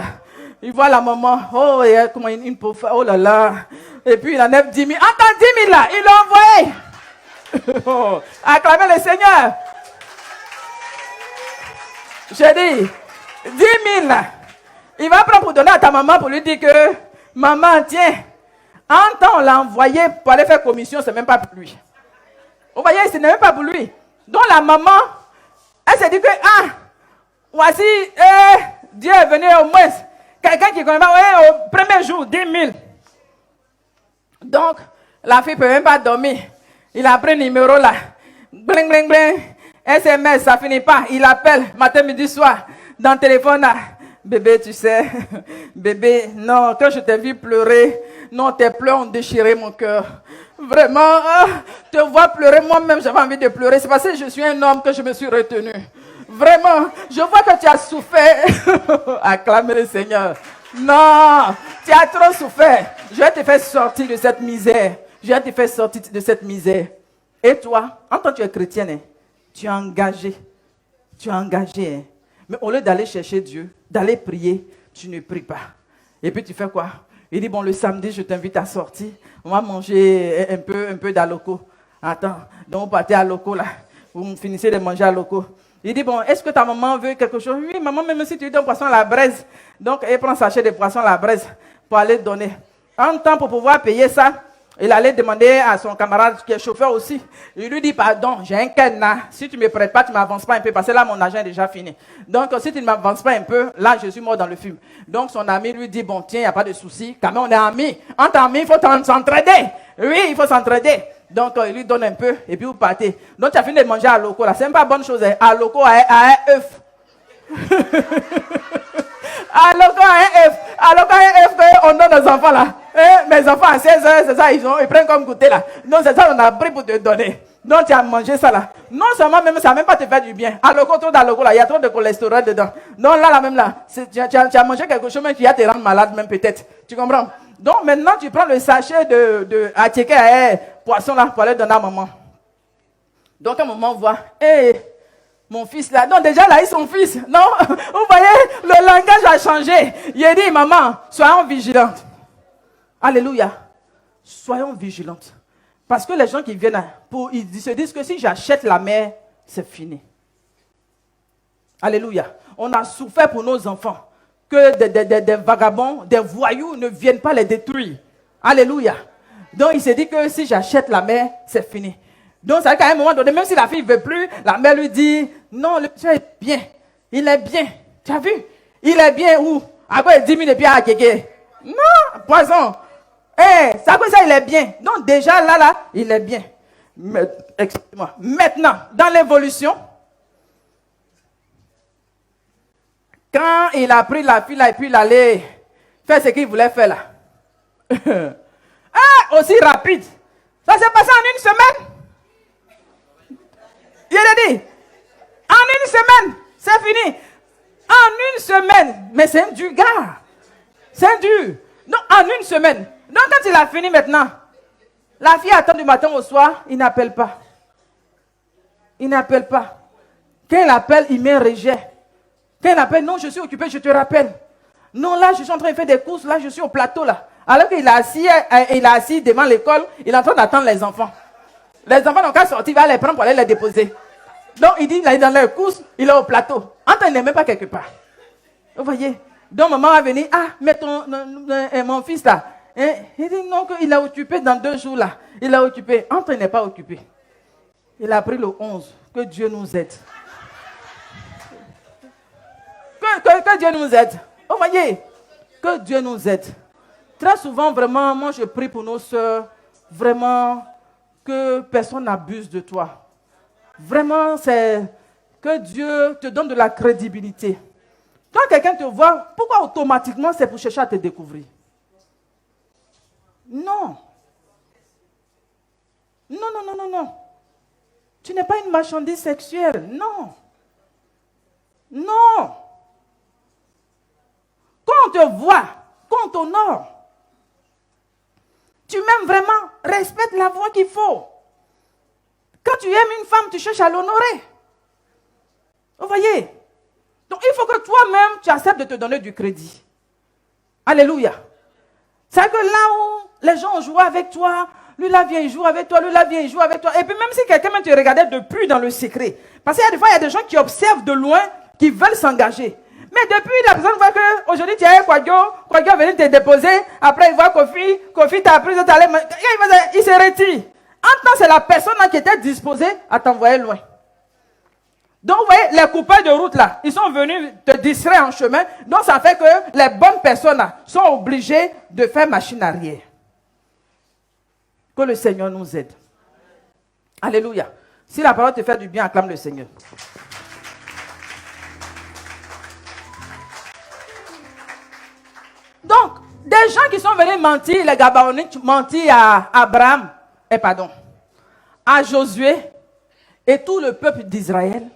il voit la maman. Oh, et elle, comment une pauvre... Oh là là. Et puis il enlève 10 000. Entends 10 000 là, il l'a envoyé. Oh, acclamez le Seigneur. J'ai dit... 10 000, il va prendre pour donner à ta maman pour lui dire que, maman, tiens, en temps on l'a envoyé pour aller faire commission, c'est même pas pour lui. Vous voyez, ce n'est même pas pour lui. Donc la maman, elle s'est dit que, voici, Dieu est venu au moins, quelqu'un qui connaît pas, au premier jour, 10 000. Donc, la fille ne peut même pas dormir. Il a pris le numéro là, bling, bling, bling, SMS, ça finit pas, il appelle, matin, midi, soir. Dans le téléphone, là, bébé, tu sais, bébé, non, quand je t'ai vu pleurer, non, tes pleurs ont déchiré mon cœur. Vraiment, te voir pleurer, moi-même, j'avais envie de pleurer. C'est parce que je suis un homme que je me suis retenu. Vraiment, je vois que tu as souffert. Acclame le Seigneur. Non, tu as trop souffert. Je vais te faire sortir de cette misère. Je vais te faire sortir de cette misère. Et toi, en tant que tu es chrétienne, hein, tu es engagé. Tu es engagé, hein. Mais au lieu d'aller chercher Dieu, d'aller prier, tu ne pries pas. Et puis tu fais quoi? Il dit, bon, le samedi, je t'invite à sortir. On va manger un peu d'aloco. Attends, donc vous partez à loco là. Vous finissez de manger à loco. Il dit, bon, est-ce que ta maman veut quelque chose? Oui, maman, même si tu lui donnes poisson à la braise. Donc, elle prend un sachet de poisson à la braise pour aller donner. En temps, pour pouvoir payer ça, il allait demander à son camarade qui est chauffeur aussi. Il lui dit, pardon, j'ai un cadenas. Si tu ne me prêtes pas, tu ne m'avances pas un peu. Parce que là, mon argent est déjà fini. Donc, si tu ne m'avances pas un peu, là, je suis mort dans le film. Donc, son ami lui dit, bon, tiens, il n'y a pas de souci. Quand même, on est amis. Entre amis, il faut s'entraider. Oui, il faut s'entraider. Donc, il lui donne un peu. Et puis, vous partez. Donc, tu as fini de manger à loco. Là, c'est même pas bonne chose. Hein. À loco, à un œuf. Alors quand un œuf, on donne aux enfants là. Mes enfants à 16 heures, c'est ça, ils prennent comme goûter là. Donc c'est ça qu'on a pris pour te donner. Donc tu as mangé ça là. Non seulement même, ça ne va même pas te faire du bien. Alors trop d'aloco là, il y a trop de cholestérol dedans. Donc là même là, tu as mangé quelque chose même qui va te rendre malade même peut-être. Tu comprends? Donc maintenant tu prends le sachet de poisson là pour aller donner à maman. Donc à maman voit, mon fils là, non déjà là, il est son fils. Non, vous voyez, le langage a changé. Il a dit, maman, soyons vigilantes. Alléluia. Soyons vigilantes. Parce que les gens qui viennent, ils se disent que si j'achète la mère, c'est fini. Alléluia. On a souffert pour nos enfants. que des vagabonds, des voyous ne viennent pas les détruire. Alléluia. Donc il s'est dit que si j'achète la mère, c'est fini. Donc ça veut dire qu'à un moment donné, même si la fille ne veut plus, la mère lui dit, non, le monsieur est bien. Il est bien. Tu as vu? Il est bien où? Après 10 000 et puis à Kéké. Non, poison. Ça veut dire il est bien. Donc déjà là, il est bien. Excuse-moi. Maintenant, dans l'évolution, quand il a pris la fille là et puis il allait faire ce qu'il voulait faire là. Aussi rapide. Ça s'est passé en une semaine. Il a dit, en une semaine, c'est fini. En une semaine. Mais c'est un dur gars. C'est un dur. Non, en une semaine. Donc quand il a fini maintenant, la fille attend du matin au soir, il n'appelle pas. Il n'appelle pas. Quand il appelle, il met un rejet. Quand il appelle, non, je suis occupé, je te rappelle. Non, là, je suis en train de faire des courses, là, je suis au plateau, là. Alors qu'il est assis devant l'école, il est en train d'attendre les enfants. Les enfants n'ont qu'à sortir, il va les prendre pour aller les déposer. Donc, il dit, il est dans leur course, il est au plateau. Il n'est même pas quelque part. Vous voyez? Donc, maman va venir, mais mon fils là. Il dit, non, qu'il est occupé dans 2 jours là. Il est occupé. Il n'est pas occupé. Il a pris le 11. Que Dieu nous aide. Que Dieu nous aide. Vous voyez? Que Dieu nous aide. Très souvent, vraiment, moi je prie pour nos sœurs, vraiment, que personne n'abuse de toi. Vraiment, c'est que Dieu te donne de la crédibilité. Quand quelqu'un te voit, pourquoi automatiquement c'est pour chercher à te découvrir? Non. Non, non, non, non, non. Tu n'es pas une marchandise sexuelle. Non. Non. Quand on te voit, quand on t'honore, tu m'aimes vraiment, respecte la voix qu'il faut. Quand tu aimes une femme, tu cherches à l'honorer. Vous voyez? Donc il faut que toi-même, tu acceptes de te donner du crédit. Alléluia. C'est que là où les gens ont joué avec toi, lui là vient jouer avec toi, lui là vient jouer avec toi. Et puis même si quelqu'un te regardait depuis dans le secret, parce qu'il y a des fois, il y a des gens qui observent de loin, qui veulent s'engager. Mais depuis, la personne voit qu'aujourd'hui, tu es Kwadjo est venu te déposer, après il voit Kofi t'a pris, il se retire. En temps, c'est la personne qui était disposée à t'envoyer loin. Donc, vous voyez, les coupeurs de route, là, ils sont venus te distraire en chemin. Donc, ça fait que les bonnes personnes là, sont obligées de faire machine arrière. Que le Seigneur nous aide. Alléluia. Si la parole te fait du bien, acclame le Seigneur. Donc, des gens qui sont venus mentir, les Gabaonites mentir à Abraham, à Josué et tout le peuple d'Israël.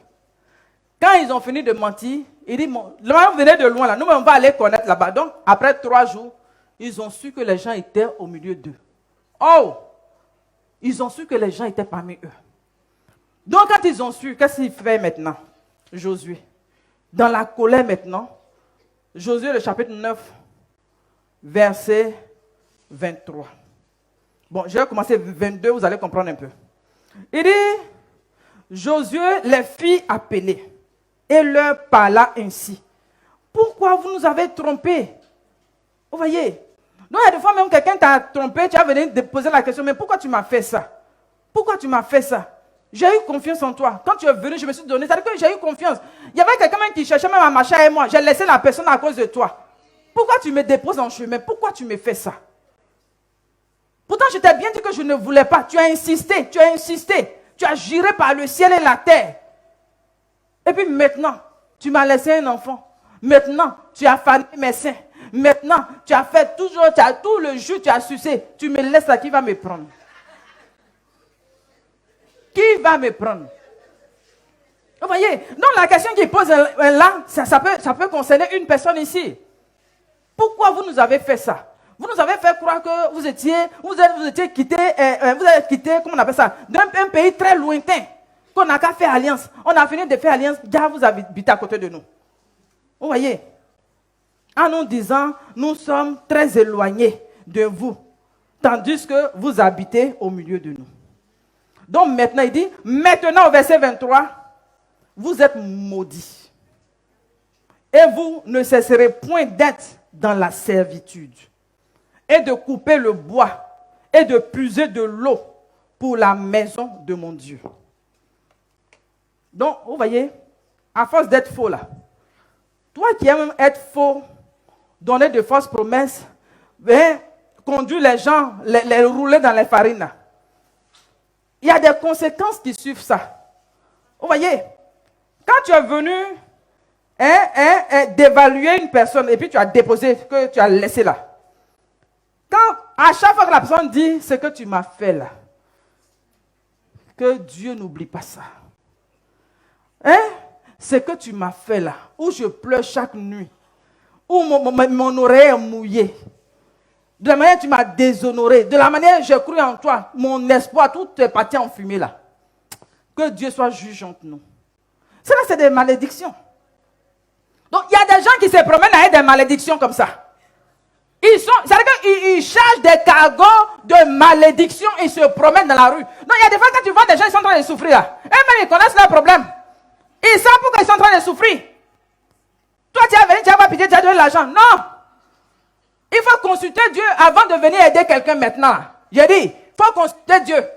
Quand ils ont fini de mentir, ils disent, là, on venait de loin, là, nous, on va aller connaître là-bas. Donc, après 3 jours, ils ont su que les gens étaient au milieu d'eux. Oh! Ils ont su que les gens étaient parmi eux. Donc, quand ils ont su, qu'est-ce qu'il fait maintenant, Josué? Dans la colère maintenant, Josué, le chapitre 9, verset 23. Bon, je vais commencer 22, vous allez comprendre un peu. Il dit, Josué les fit appeler et leur parla ainsi. Pourquoi vous nous avez trompés? Vous voyez? Donc, il y a des fois même quelqu'un t'a trompé, tu vas venir te poser la question, mais pourquoi tu m'as fait ça? Pourquoi tu m'as fait ça? J'ai eu confiance en toi. Quand tu es venu, je me suis donné. C'est-à-dire que j'ai eu confiance. Il y avait quelqu'un qui cherchait même à marcher avec moi. J'ai laissé la personne à cause de toi. Pourquoi tu me déposes en chemin? Pourquoi tu me fais ça? Pourtant, je t'ai bien dit que je ne voulais pas. Tu as insisté, tu as insisté. Tu as juré par le ciel et la terre. Et puis maintenant, tu m'as laissé un enfant. Maintenant, tu as fané mes seins. Maintenant, tu as fait toujours, tu as tout le jus, tu as sucé. Tu me laisses là, qui va me prendre? Qui va me prendre? Vous voyez? Donc la question qu'il pose là, ça peut concerner une personne ici. Pourquoi vous nous avez fait ça? Vous nous avez fait croire que vous étiez quitté, comment on appelle ça, d'un pays très lointain, qu'on n'a qu'à faire alliance. On a fini de faire alliance, car vous habitez à côté de nous. Vous voyez? En nous disant, nous sommes très éloignés de vous, tandis que vous habitez au milieu de nous. Donc maintenant, il dit, maintenant au verset 23, vous êtes maudits. Et vous ne cesserez point d'être dans la servitude, et de couper le bois, et de puiser de l'eau pour la maison de mon Dieu. Donc, vous voyez, à force d'être faux là, toi qui aimes être faux, donner de fausses promesses, conduire les gens, les rouler dans les farines là, il y a des conséquences qui suivent ça. Vous voyez, quand tu es venu d'évaluer une personne et puis tu as déposé, que tu as laissé là, quand à chaque fois que la personne dit ce que tu m'as fait là, que Dieu n'oublie pas ça. Ce que tu m'as fait là, où je pleure chaque nuit, où mon oreille est mouillée, de la manière dont tu m'as déshonoré, de la manière dont j'ai cru en toi, mon espoir, tout est parti en fumée là. Que Dieu soit juge entre nous. Ça là, c'est des malédictions. Donc, il y a des gens qui se promènent avec des malédictions comme ça. C'est-à-dire qu'ils chargent des cargos de malédictions, ils se promènent dans la rue. Donc, il y a des fois quand tu vois des gens, ils sont en train de souffrir là. Eux-mêmes, ils connaissent leurs problèmes. Ils savent pourquoi ils sont en train de souffrir. Toi, tu es venu, tu as pas pitié, tu as donné de l'argent. Non. Il faut consulter Dieu avant de venir aider quelqu'un maintenant. J'ai dit, il faut consulter Dieu.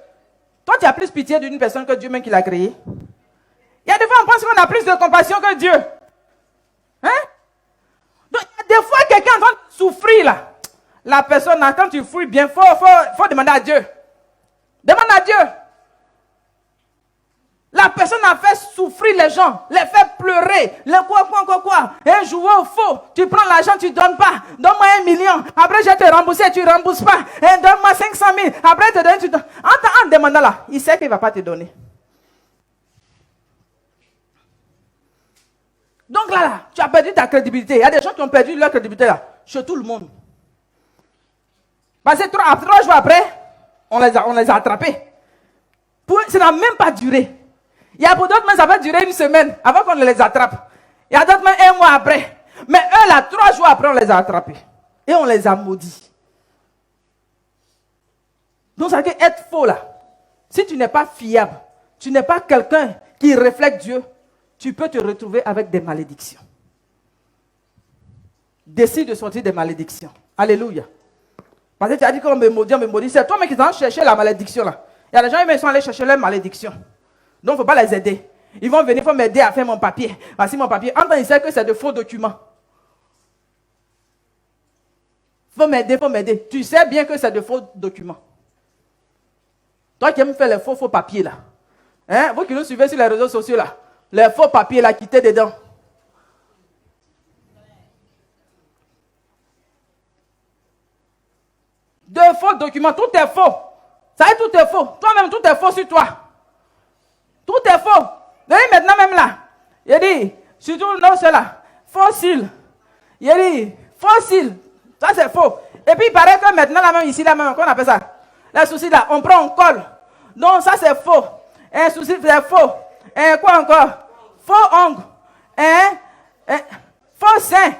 Toi, tu as plus pitié d'une personne que Dieu même qui l'a créée. Il y a des fois, on pense qu'on a plus de compassion que Dieu. Donc, des fois, quelqu'un est en train de souffrir là. La personne, quand tu fouilles bien, il faut demander à Dieu. Demande à Dieu. La personne a fait souffrir les gens, les fait pleurer, les quoi. Et jouer au faux. Tu prends l'argent, tu ne donnes pas. Donne-moi 1 million. Après, je vais te rembourser, tu ne rembourses pas. Et donne-moi 500 000. Après, je te donne, tu donnes. En demandant là, il sait qu'il ne va pas te donner. Donc là, tu as perdu ta crédibilité. Il y a des gens qui ont perdu leur crédibilité là, chez tout le monde. Parce que 3 jours après, on les a attrapés. Ça n'a même pas duré. Il y a pour d'autres, mais ça va durer 1 semaine avant qu'on les attrape. Il y a d'autres, mais 1 mois après. Mais eux là, 3 jours après, on les a attrapés. Et on les a maudits. Donc ça veut dire être faux là. Si tu n'es pas fiable, tu n'es pas quelqu'un qui reflète Dieu, tu peux te retrouver avec des malédictions. Décide de sortir des malédictions. Alléluia. Parce que tu as dit qu'on me maudit. C'est toi-même qui t'en chercher la malédiction là. Il y a des gens qui sont allés chercher leur malédiction. Donc il ne faut pas les aider. Ils vont venir, il faut m'aider à faire mon papier. Voici mon papier. En temps, ils savent que c'est de faux documents. Il faut m'aider. Tu sais bien que c'est de faux documents. Toi qui aimes faire les faux papiers là. Vous qui nous suivez sur les réseaux sociaux là. Les faux papiers là, quittez dedans. De faux documents, tout est faux. Ça y est, tout est faux. Toi-même, tout est faux sur toi. Tout est faux. Voyez maintenant même là. Il dit, surtout non, c'est là. Fossile. Il dit, fossile. Ça c'est faux. Et puis il paraît que maintenant, là même ici, là même, qu'on appelle ça. Les soucis là, on prend, on colle. Donc ça c'est faux. Un souci c'est faux. Quoi encore? Faux ongle. Faux sein.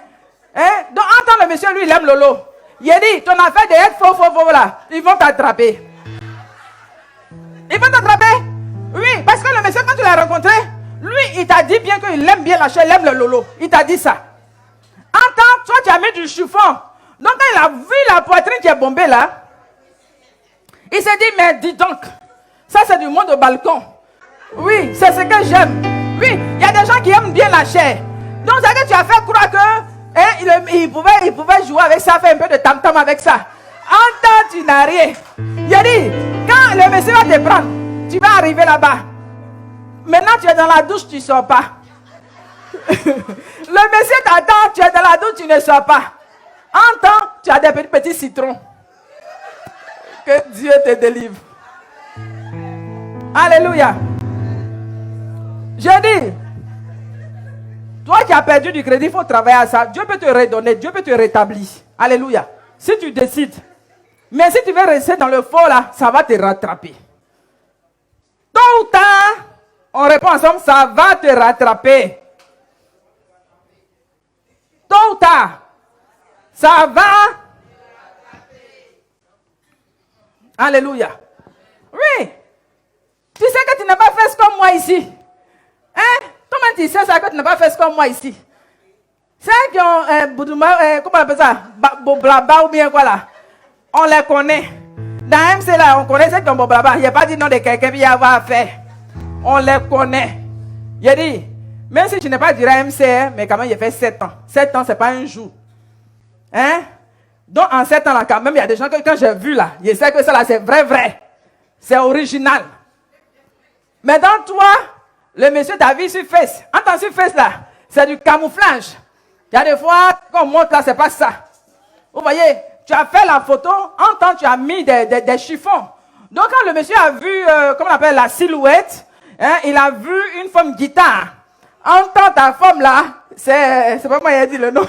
Donc entends le monsieur, lui, il aime Lolo. Il a dit, ton affaire d'être faux là, ils vont t'attraper. Ils vont t'attraper? Oui, parce que le monsieur, quand tu l'as rencontré, lui, il t'a dit bien qu'il aime bien la chair, il aime le Lolo. Il t'a dit ça. Entends, toi, tu as mis du chiffon. Donc quand il a vu la poitrine qui est bombée là, il s'est dit, mais dis donc, ça c'est du monde au balcon. Oui, c'est ce que j'aime. Oui, il y a des gens qui aiment bien la chair. Donc, c'est que tu as fait croire que il pouvait jouer avec ça, faire un peu de tam-tam avec ça. En temps, tu n'as rien. Il a dit, quand le monsieur va te prendre, tu vas arriver là-bas. Maintenant, tu es dans la douche, tu ne sors pas. Le monsieur t'attend, tu es dans la douche, tu ne sors pas. En temps, tu as des petits citrons. Que Dieu te délivre. Alléluia. Je dis, toi qui as perdu du crédit, il faut travailler à ça. Dieu peut te redonner, Dieu peut te rétablir. Alléluia. Si tu décides. Mais si tu veux rester dans le faux là, ça va te rattraper. Tôt ou tard, on répond ensemble, ça va te rattraper. Tôt ou tard, ça va. Alléluia. Oui. Tu sais que tu n'as pas fait ce comme moi ici. Toi-même, tu sais ça que tu n'as pas fait ce comme moi ici. Ceux qui ont comment on appelle ça? Boblaba ou bien quoi là? On les connaît. Dans MC là, on connaît ceux qui ont boblaba. Il n'y a pas dit nom de quelqu'un qui y a à faire. On les connaît. Il a dit, même si tu n'es pas direct MC, mais quand même, il a fait 7 ans. 7 ans, ce n'est pas un jour. Hein? Donc, en 7 ans, là, quand même, il y a des gens que quand j'ai vu là, je sais que ça là, c'est vrai. C'est original. Mais dans toi, le monsieur David sur Face, entends sur Face là, c'est du camouflage. Il y a des fois, quand on monte là, c'est pas ça. Vous voyez, tu as fait la photo, en temps tu as mis des chiffons. Donc quand le monsieur a vu, comment on appelle, la silhouette, hein, il a vu une forme guitare. En temps ta forme là, c'est pas moi qui ai dit le nom.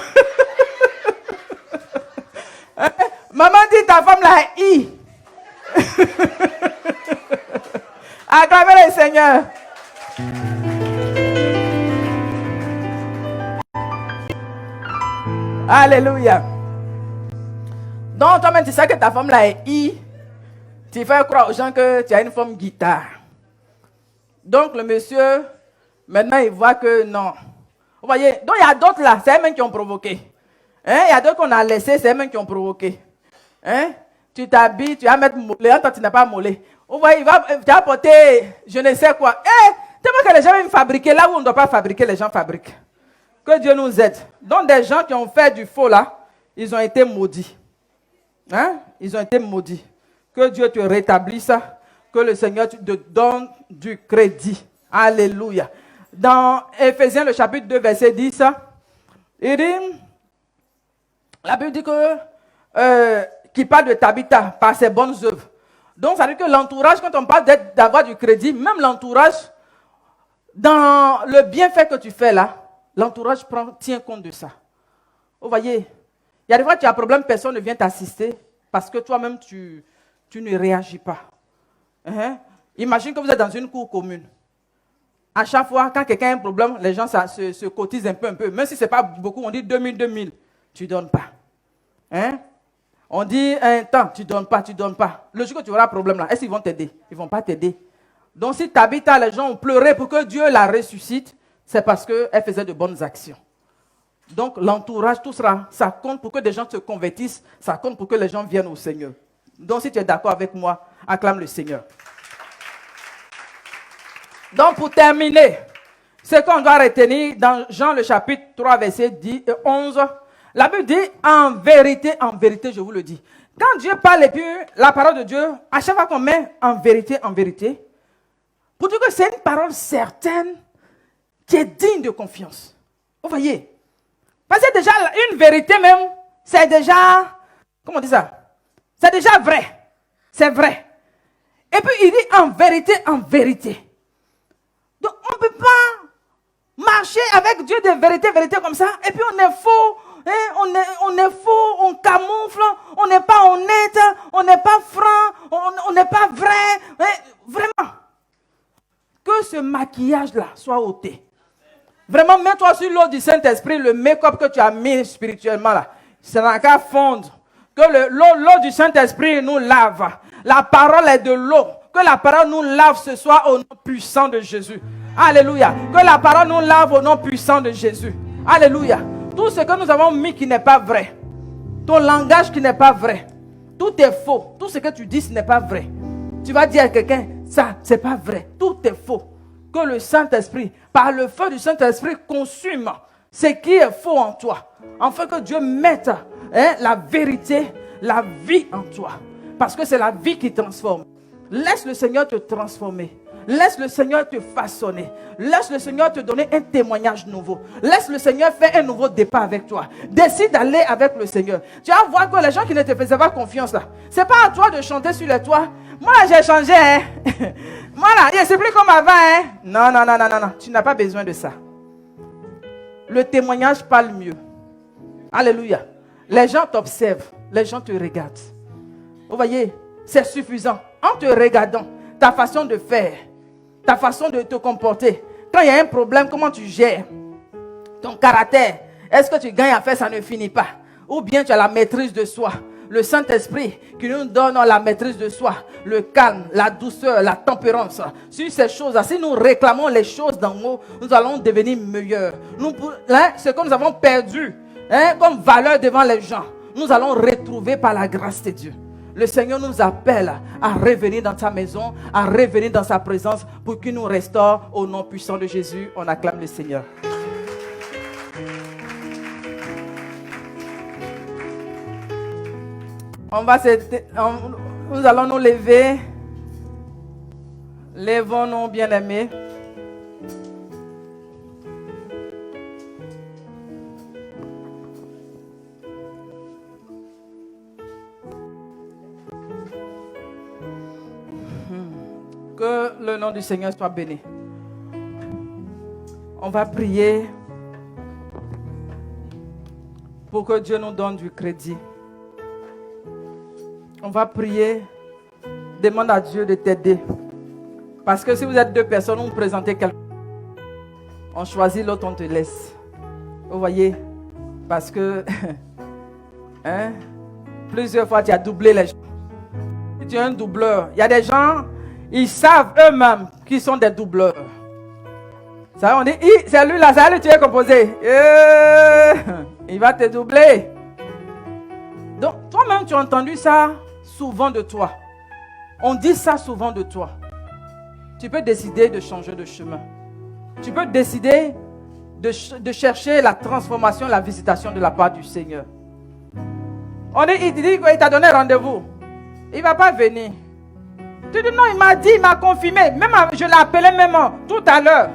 Hein? Maman dit ta femme là est I. Acclamez le Seigneur. Alléluia. Donc, toi-même, tu sais que ta femme là est I. Tu fais croire aux gens que tu as une forme guitare. Donc, le monsieur, maintenant, il voit que non. Vous voyez, donc il y a d'autres là, c'est eux-mêmes qui ont provoqué. Hein? Il y a d'autres qu'on a laissés, c'est eux-mêmes qui ont provoqué. Hein? Tu t'habilles, tu vas mettre mollet, en temps tu n'as pas mollet. Vous voyez, tu vas porter je ne sais quoi. Tellement que les gens viennent fabriquer là où on ne doit pas fabriquer, les gens fabriquent. Que Dieu nous aide. Donc des gens qui ont fait du faux là, ils ont été maudits. Hein? Ils ont été maudits. Que Dieu te rétablisse, que le Seigneur te donne du crédit. Alléluia. Dans Éphésiens, le chapitre 2, verset 10, il dit, la Bible dit que, qui parle de Tabitha par ses bonnes œuvres. Donc, ça veut dire que l'entourage, quand on parle d'avoir du crédit, même l'entourage, dans le bienfait que tu fais là, l'entourage tient compte de ça. Vous voyez, il y a des fois, tu as un problème, personne ne vient t'assister parce que toi-même, tu ne réagis pas. Imagine que vous êtes dans une cour commune. À chaque fois, quand quelqu'un a un problème, les gens se cotisent un peu. Même si ce n'est pas beaucoup, on dit 2000, tu ne donnes pas. Hein? On dit un temps, tu ne donnes pas. Le jour que tu auras un problème là, est-ce qu'ils vont t'aider? Ils ne vont pas t'aider. Donc si Tabitha, les gens ont pleuré pour que Dieu la ressuscite, c'est parce qu'elle faisait de bonnes actions. Donc l'entourage, tout ça compte pour que des gens se convertissent, ça compte pour que les gens viennent au Seigneur. Donc si tu es d'accord avec moi, acclame le Seigneur. Donc pour terminer, ce qu'on doit retenir dans Jean le chapitre 3, verset 10 et 11, la Bible dit, en vérité, je vous le dis. Quand Dieu parle et puis la parole de Dieu, à chaque fois qu'on met en vérité, pour dire que c'est une parole certaine qui est digne de confiance. Vous voyez? Parce que déjà, une vérité même, c'est déjà, comment on dit ça? C'est déjà vrai. C'est vrai. Et puis il dit en vérité. Donc on ne peut pas marcher avec Dieu de vérité comme ça, et puis on est faux. On est faux, on camoufle, on n'est pas honnête, on n'est pas franc, on n'est pas vrai. Vraiment, que ce maquillage-là soit ôté. Vraiment, mets-toi sur l'eau du Saint-Esprit, le make-up que tu as mis spirituellement là. Ça n'a qu'à fondre. Que l'eau du Saint-Esprit nous lave. La parole est de l'eau. Que la parole nous lave ce soir au nom puissant de Jésus. Alléluia. Que la parole nous lave au nom puissant de Jésus. Alléluia. Tout ce que nous avons mis qui n'est pas vrai, ton langage qui n'est pas vrai, tout est faux. Tout ce que tu dis, ce n'est pas vrai. Tu vas dire à quelqu'un, ça, c'est pas vrai. Tout est faux. Que le Saint-Esprit, par le feu du Saint-Esprit, consume ce qui est faux en toi. Afin que Dieu mette la vérité, la vie en toi. Parce que c'est la vie qui transforme. Laisse le Seigneur te transformer. Laisse le Seigneur te façonner. Laisse le Seigneur te donner un témoignage nouveau. Laisse le Seigneur faire un nouveau départ avec toi. Décide d'aller avec le Seigneur. Tu vas voir que les gens qui ne te faisaient pas confiance là, c'est pas à toi de chanter sur les toits. Moi là j'ai changé. Moi là, je ne sais plus comme avant. Non. Tu n'as pas besoin de ça. Le témoignage parle mieux. Alléluia. Les gens t'observent. Les gens te regardent. Vous voyez, c'est suffisant. En te regardant, ta façon de faire, ta façon de te comporter. Quand il y a un problème, comment tu gères ton caractère? Est-ce que tu gagnes à faire, ça ne finit pas? Ou bien tu as la maîtrise de soi? Le Saint-Esprit qui nous donne la maîtrise de soi, le calme, la douceur, la tempérance. Sur ces choses, si nous réclamons les choses d'en haut, nous allons devenir meilleurs. Ce que nous avons perdu comme valeur devant les gens, nous allons retrouver par la grâce de Dieu. Le Seigneur nous appelle à revenir dans sa maison, à revenir dans sa présence pour qu'il nous restaure au nom puissant de Jésus. On acclame le Seigneur. Nous allons nous lever. Lèvons-nous, bien-aimés. Que le nom du Seigneur soit béni. On va prier pour que Dieu nous donne du crédit. On va prier. Demande à Dieu de t'aider. Parce que si vous êtes deux personnes, vous présentez quelqu'un. On choisit, l'autre, on te laisse. Vous voyez? Parce que plusieurs fois, tu as doublé les gens. Tu es un doubleur. Il y a des gens, ils savent eux-mêmes qu'ils sont des doubleurs. Ça, on dit, c'est lui là, c'est lui que tu es composé. Il va te doubler. Donc, toi-même, tu as entendu ça souvent de toi. On dit ça souvent de toi. Tu peux décider de changer de chemin. Tu peux décider de chercher la transformation, la visitation de la part du Seigneur. Il dit qu'il t'a donné rendez-vous. Il ne va pas venir. Tu dis non, il m'a dit, il m'a confirmé. Même, je l'ai appelé même tout à l'heure.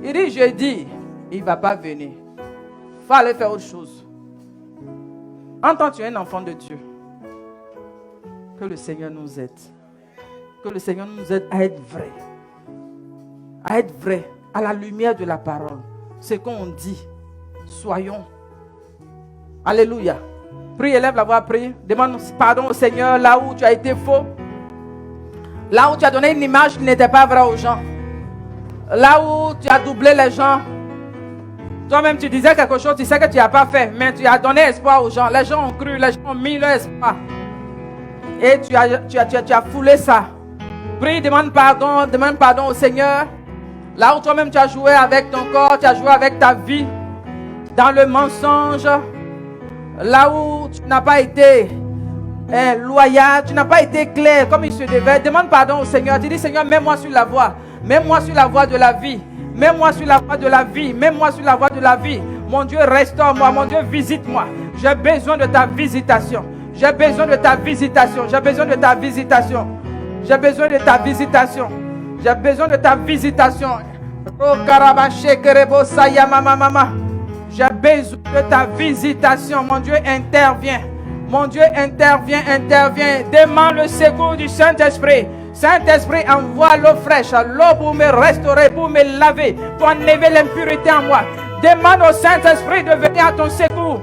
Il dit, je dis, il ne va pas venir. Il faut aller faire autre chose. Entends, tu es un enfant de Dieu. Que le Seigneur nous aide. Que le Seigneur nous aide à être vrai. À être vrai, à la lumière de la parole. Ce qu'on dit, soyons. Alléluia. Prie, élève la voix, prie. Demande pardon au Seigneur là où tu as été faux. Là où tu as donné une image qui n'était pas vraie aux gens. Là où tu as doublé les gens. Toi-même tu disais quelque chose, tu sais que tu n'as pas fait. Mais tu as donné espoir aux gens. Les gens ont cru, les gens ont mis leur espoir. Et tu as foulé ça. Prie, demande pardon au Seigneur. Là où toi-même tu as joué avec ton corps, tu as joué avec ta vie. Dans le mensonge. Là où tu n'as pas été loyal, tu n'as pas été clair comme il se devait. Demande pardon au Seigneur. Tu dis, Seigneur, mets-moi sur la voie. Mets-moi sur la voie de la vie. Mets-moi sur la voie de la vie. Mets-moi sur la voie de la vie. Mon Dieu, restaure-moi. Mon Dieu, visite-moi. J'ai besoin de ta visitation. J'ai besoin de ta visitation. J'ai besoin de ta visitation. J'ai besoin de ta visitation. J'ai besoin de ta visitation. Oh, Karabaché, Kerebo, Sayama, Mama. J'ai besoin de ta visitation. Mon Dieu, intervient. Mon Dieu, intervient. Demande le secours du Saint-Esprit. Saint-Esprit, envoie l'eau fraîche, l'eau pour me restaurer, pour me laver, pour enlever l'impureté en moi. Demande au Saint-Esprit de venir à ton secours.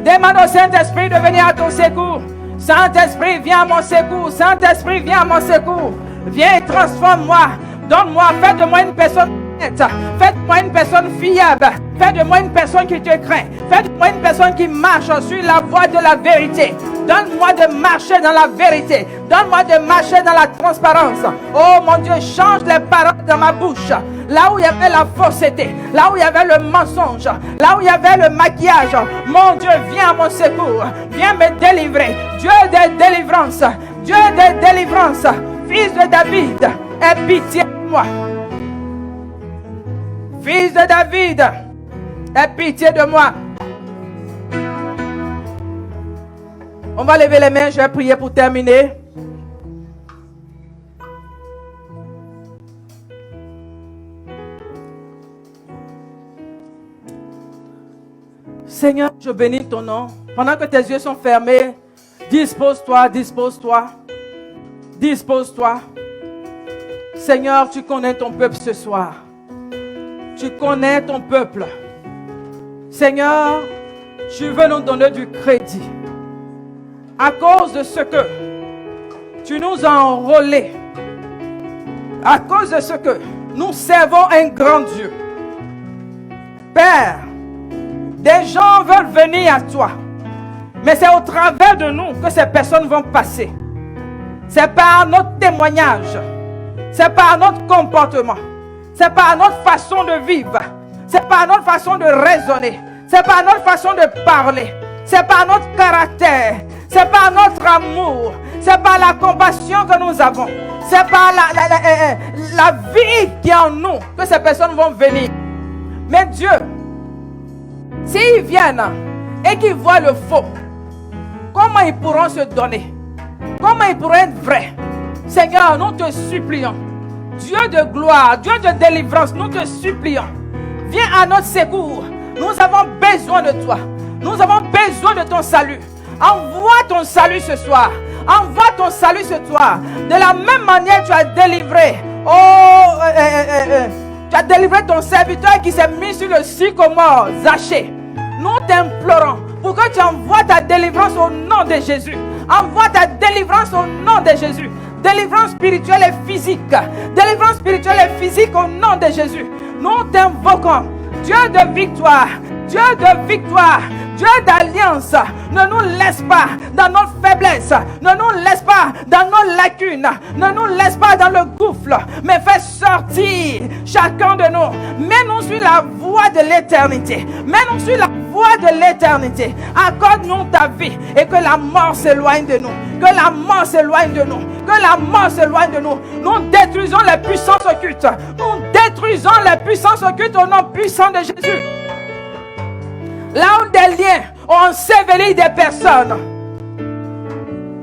Demande au Saint-Esprit de venir à ton secours. Saint-Esprit, viens à mon secours. Saint-Esprit, viens à mon secours. Viens et transforme-moi. Donne-moi, fais de moi une personne honnête. Fais de moi une personne fiable. Fais de moi une personne qui te craint. Fais de moi une personne qui marche sur la voie de la vérité. Donne-moi de marcher dans la vérité. Donne-moi de marcher dans la transparence. Oh mon Dieu, change les paroles dans ma bouche. Là où il y avait la fausseté, là où il y avait le mensonge, là où il y avait le maquillage. Mon Dieu, viens à mon secours. Viens me délivrer. Dieu de délivrance. Dieu de délivrance. Fils de David, aie pitié de moi. Fils de David, aie pitié de moi. On va lever les mains, je vais prier pour terminer. Seigneur, je bénis ton nom. Pendant que tes yeux sont fermés, dispose-toi, dispose-toi. Dispose-toi. Seigneur, tu connais ton peuple ce soir. Tu connais ton peuple. Seigneur, tu veux nous donner du crédit. À cause de ce que tu nous as enrôlés. À cause de ce que nous servons un grand Dieu. Père, Des gens veulent venir à toi. Mais c'est au travers de nous que ces personnes vont passer. C'est par notre témoignage. C'est par notre comportement. C'est par notre façon de vivre. C'est par notre façon de raisonner. C'est par notre façon de parler. C'est par notre caractère. C'est par notre amour. C'est par la compassion que nous avons. C'est par la vie qui est en nous que ces personnes vont venir. Mais Dieu, s'ils viennent et qu'ils voient le faux, comment ils pourront se donner? Comment ils pourront être vrais? Seigneur, nous te supplions. Dieu de gloire, Dieu de délivrance, nous te supplions. Viens à notre secours. Nous avons besoin de toi. Nous avons besoin de ton salut. Envoie ton salut ce soir. Envoie ton salut ce soir. De la même manière, tu as délivré. Tu as délivré ton serviteur qui s'est mis sur le sycomore, Zachée. Nous t'implorons pour que tu envoies ta délivrance au nom de Jésus. Envoie ta délivrance au nom de Jésus. Délivrance spirituelle et physique. Délivrance spirituelle et physique au nom de Jésus. Nous t'invoquons. Dieu de victoire. Dieu de victoire. Dieu d'alliance. Ne nous laisse pas dans notre faiblesse. Ne nous laisse pas dans nos lacunes. Ne nous laisse pas dans le gouffre. Mais fais sortir chacun de nous. Mets-nous sur la voie de l'éternité. Mets-nous sur la voie de l'éternité. Accorde-nous ta vie et que la mort s'éloigne de nous. Que la mort s'éloigne de nous. Que la mort s'éloigne de nous. Nous détruisons les puissances occultes. Nous détruisons les puissances occultes au nom puissant de Jésus. Là où des liens ont enseveli des personnes.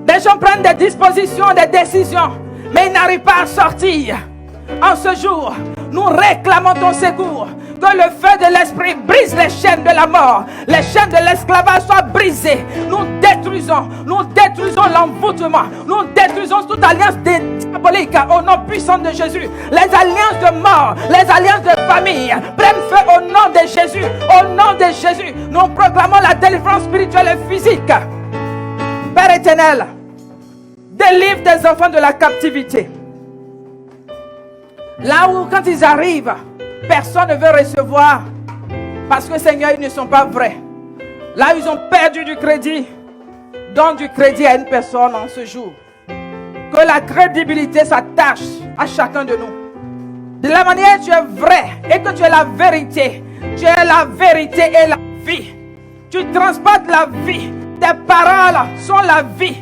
Des gens prennent des dispositions, des décisions, mais ils n'arrivent pas à sortir. En ce jour, nous réclamons ton secours. Que le feu de l'esprit brise les chaînes de la mort. Les chaînes de l'esclavage soient brisées. Nous détruisons l'envoûtement. Nous détruisons toute alliance diabolique au nom puissant de Jésus. Les alliances de mort, les alliances de famille prennent feu au nom de Jésus. Au nom de Jésus, nous proclamons la délivrance spirituelle et physique. Père éternel, délivre tes enfants de la captivité. Là où quand ils arrivent, personne ne veut recevoir parce que Seigneur, ils ne sont pas vrais. Là, ils ont perdu du crédit. Donne du crédit à une personne en ce jour. Que la crédibilité s'attache à chacun de nous. De la manière tu es vrai et que tu es la vérité. Tu es la vérité et la vie. Tu transportes la vie. Tes paroles sont la vie.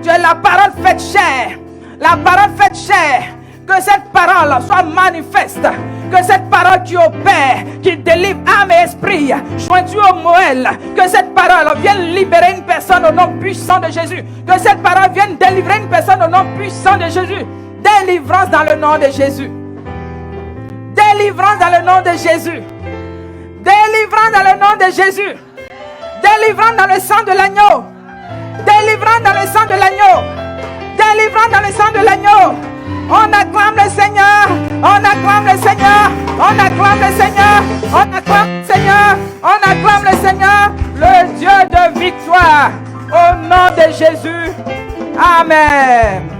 Tu es la parole faite chair. La parole faite chair. Que cette parole soit manifeste. Que cette parole qui opère, qui délivre âme et esprit, jointu au Moël, que cette parole vienne libérer une personne au nom puissant de Jésus. Que cette parole vienne délivrer une personne au nom puissant de Jésus. Délivrance dans le nom de Jésus. Délivrance dans le nom de Jésus. Délivrance dans le nom de Jésus. Délivrance dans le sang de l'agneau. Délivrance dans le sang de l'agneau. Délivrance dans le sang de l'agneau. On acclame le Seigneur, on acclame le Seigneur, on acclame le Seigneur, on acclame le Seigneur, on acclame le Seigneur, le Dieu de victoire, au nom de Jésus. Amen.